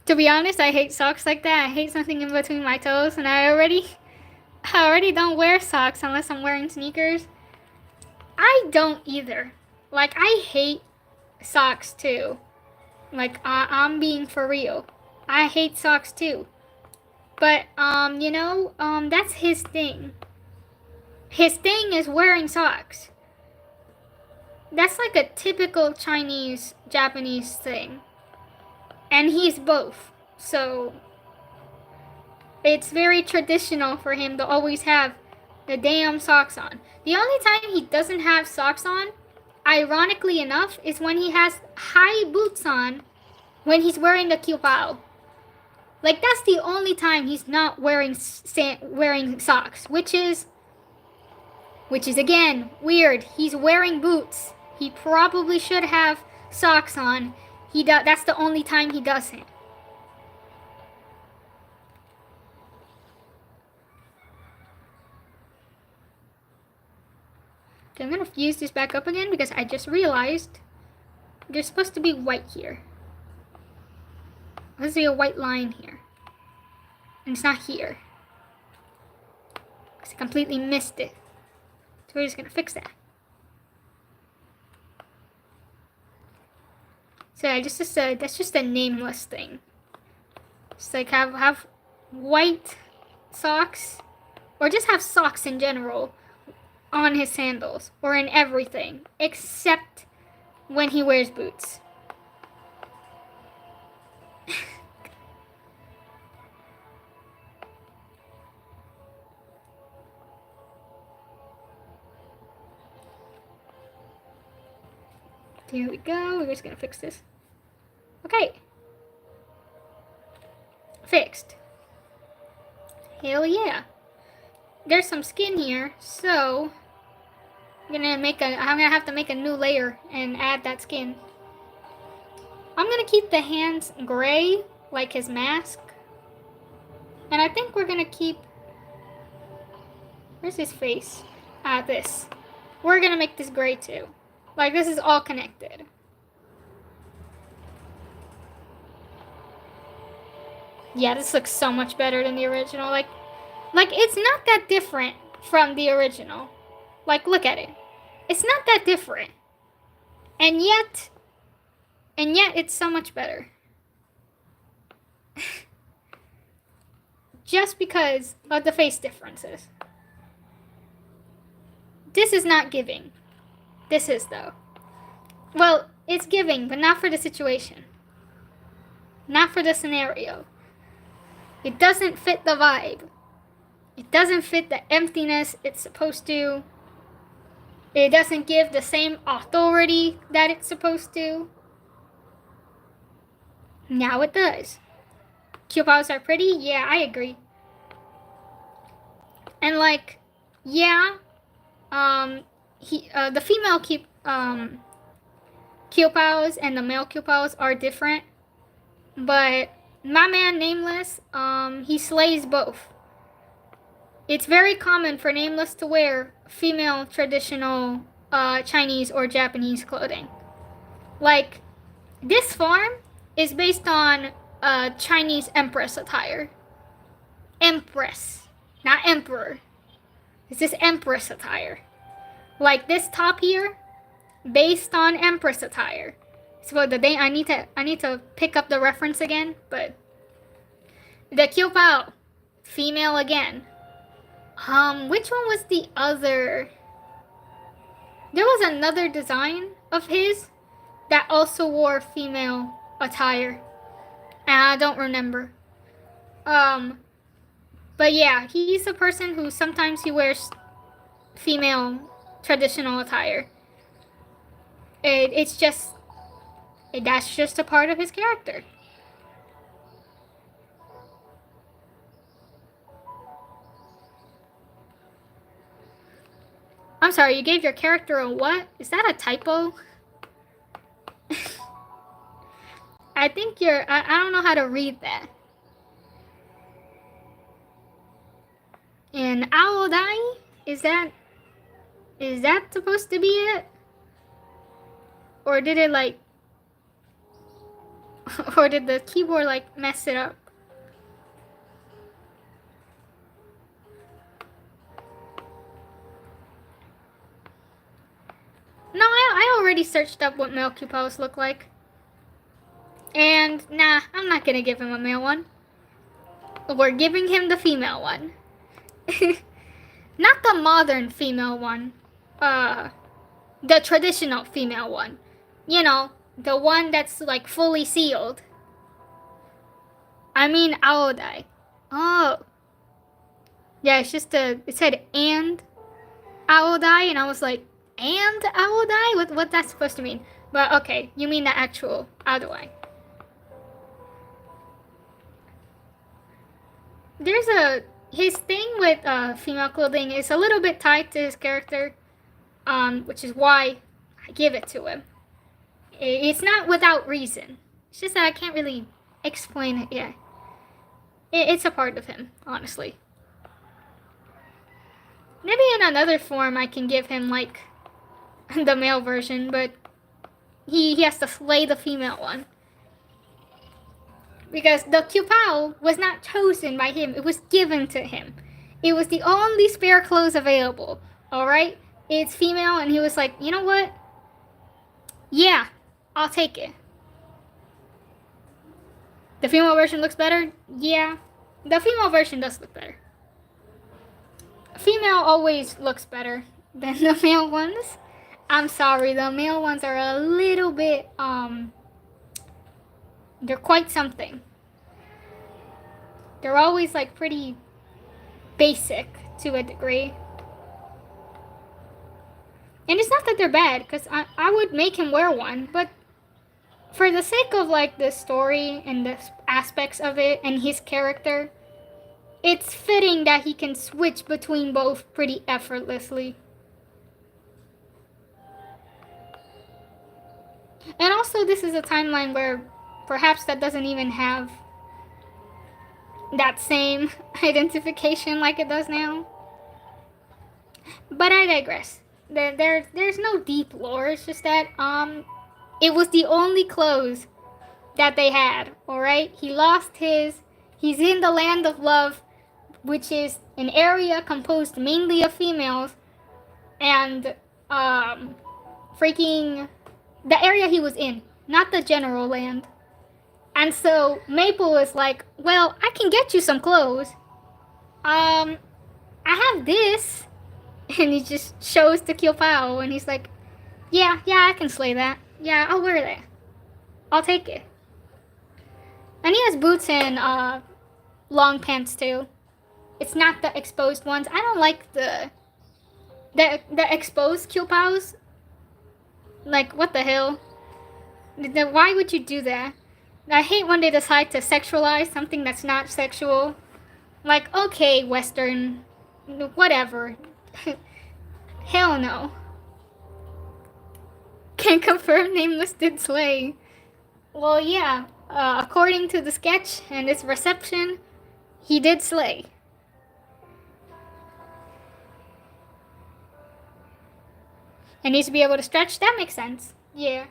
To be honest, I hate socks like that. I hate something in between my toes, and I already don't wear socks unless I'm wearing sneakers. I don't either. Like, I hate socks too. Like, I'm being for real. I hate socks too. But, you know, that's his thing. His thing is wearing socks. That's like a typical Chinese, Japanese thing. And he's both. So, it's very traditional for him to always have the damn socks on. The only time he doesn't have socks on, ironically enough, is when he has high boots on when he's wearing the kiupao. Like, that's the only time he's not wearing socks, which is again weird. He's wearing boots. He probably should have socks on. That's the only time he doesn't. Okay, I'm gonna fuse this back up again because I just realized there's supposed to be white here. Let's see a white line here. And it's not here. Because I completely missed it. So we're just gonna fix that. So that's just a nameless thing. Just like have white socks, or just have socks in general on his sandals, or in everything, except when he wears boots. There we go. We're just gonna fix this. Okay. Fixed. Hell yeah. There's some skin here, so I'm gonna have to make a new layer and add that skin. I'm gonna keep the hands gray, like his mask. And I think we're gonna keep Where's his face? This. We're gonna make this gray too. Like, this is all connected. Yeah, this looks so much better than the original. Like it's not that different from the original. Like, look at it. It's not that different. And yet it's so much better. Just because of the face differences. This is not giving. This is, though. Well, it's giving, but not for the situation. Not for the scenario. It doesn't fit the vibe. It doesn't fit the emptiness it's supposed to. It doesn't give the same authority that it's supposed to. Now it does. Kyupaos are pretty? Yeah, I agree. And like, yeah, the female Kyupaos and the male Kyupaos are different. But my man Nameless, he slays both. It's very common for Nameless to wear female traditional Chinese or Japanese clothing. Like, this farm is based on Chinese empress attire. Empress, not emperor. It's this empress attire. Like this top here, based on empress attire. So I need to pick up the reference again, but the Kyopao, female again. Which one was the other? There was another design of his that also wore female attire. And I don't remember. But yeah, he's a person who sometimes he wears female traditional attire. That's just a part of his character. I'm sorry, you gave your character a what? Is that a typo? I think I don't know how to read that. And Aodai? Is that supposed to be it? Or did it like... or did the keyboard like mess it up? No, I already searched up what male Kyupaos look like. And nah, I'm not gonna give him a male one. We're giving him the female one. Not the modern female one. The traditional female one. You know, the one that's like fully sealed. I mean Aodai. Oh. Yeah, it's just it said and Aodai, and I was like, and Aodai? What that's supposed to mean? But okay, you mean the actual Aodai. His thing with female clothing is a little bit tied to his character, which is why I give it to him. It's not without reason. It's just that I can't really explain it yet. It's a part of him, honestly. Maybe in another form I can give him, like, the male version, but he has to slay the female one. Because the Kyupao was not chosen by him, it was given to him. It was the only spare clothes available, alright? It's female, and he was like, you know what? Yeah, I'll take it. The female version looks better? Yeah. The female version does look better. Female always looks better than the male ones. I'm sorry, the male ones are a little bit, they're quite something. They're always like pretty basic to a degree. And it's not that they're bad, because I would make him wear one, but for the sake of like the story and the aspects of it and his character, it's fitting that he can switch between both pretty effortlessly. And also, this is a timeline where perhaps that doesn't even have that same identification like it does now. But I digress. There's no deep lore. It's just that it was the only clothes that they had. All right, he lost his. He's in the land of love, which is an area composed mainly of females, and freaking the area he was in, not the general land. And so Maple is like, well, I can get you some clothes. I have this. And he just shows the Kyopao, and he's like, yeah, I can slay that. Yeah, I'll wear that. I'll take it. And he has boots and long pants too. It's not the exposed ones. I don't like the exposed Kyopaos. Like, what the hell? Why would you do that? I hate when they decide to sexualize something that's not sexual. Like, okay, Western, whatever. Hell no. Can confirm Nameless did slay. Well, yeah. According to the sketch and its reception, he did slay. And needs to be able to stretch. That makes sense. Yeah.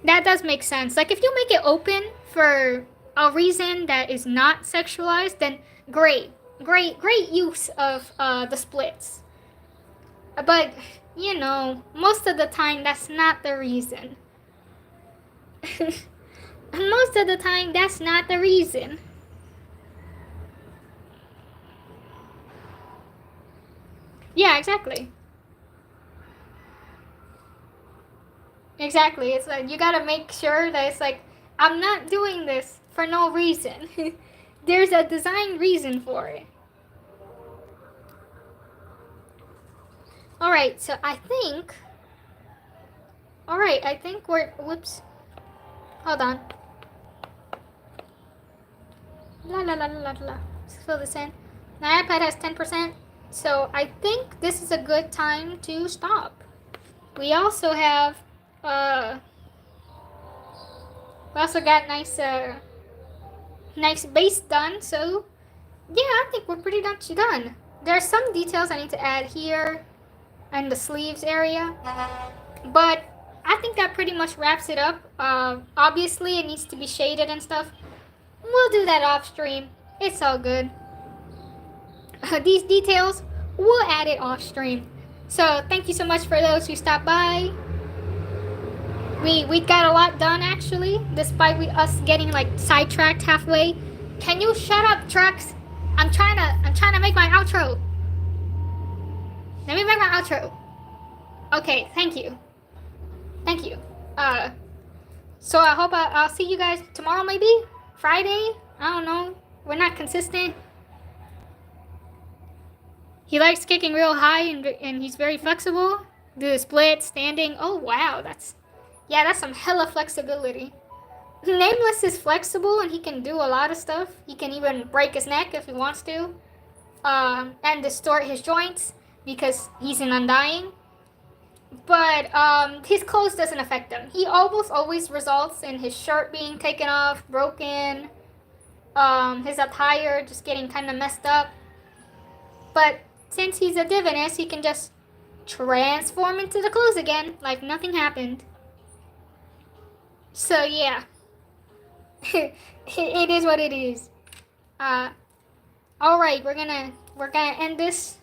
That does make sense. Like, if you make it open for a reason that is not sexualized, then great. Great use of the splits. But, you know, most of the time that's not the reason. Most of the time that's not the reason. Yeah, exactly. Exactly. It's like, you gotta make sure that it's like, I'm not doing this for no reason. There's a design reason for it. Alright, so I think... Alright, I think we're... Whoops. Hold on. La la la la la la. Let's fill this in. My iPad has 10%, so I think this is a good time to stop. We also have... we also got nice base done, so... Yeah, I think we're pretty much done. There are some details I need to add here and the sleeves area, but I think that pretty much wraps it up. Obviously it needs to be shaded and stuff. We'll do that off stream. It's all good. These details, we'll add it off stream. So thank you so much for those who stopped by. We got a lot done actually, despite us getting like sidetracked halfway. Can you shut up, Trucks? I'm trying to make my outro. Let me make my outro. Okay, thank you. Thank you. So I hope I'll see you guys tomorrow, maybe? Friday? I don't know. We're not consistent. He likes kicking real high and he's very flexible. Do the split, standing. Oh, wow. That's some hella flexibility. Nameless is flexible and he can do a lot of stuff. He can even break his neck if he wants to. And distort his joints because he's an Undying. But his clothes doesn't affect him. He almost always results in his shirt being taken off, broken, his attire just getting kind of messed up. But since he's a divinist, he can just transform into the clothes again like nothing happened. So yeah, it is what it is. All right, we're gonna end this.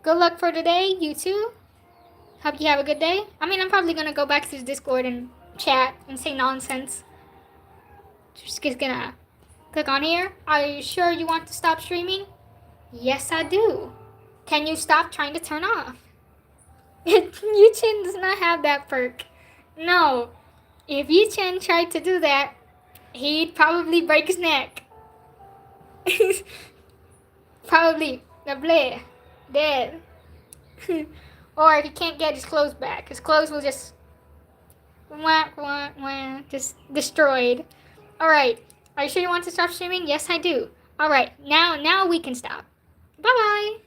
Good luck for today, you too. Hope you have a good day. I mean, I'm probably gonna go back to the Discord and chat and say nonsense. Just gonna click on here. Are you sure you want to stop streaming? Yes, I do. Can you stop trying to turn off? Yu-Chin does not have that perk. No. If Yu-Chin tried to do that, he'd probably break his neck. Probably. The bleh. Dead. Or if he can't get his clothes back, his clothes will just... just destroyed. Alright. Are you sure you want to stop streaming? Yes, I do. Alright. Now we can stop. Bye-bye.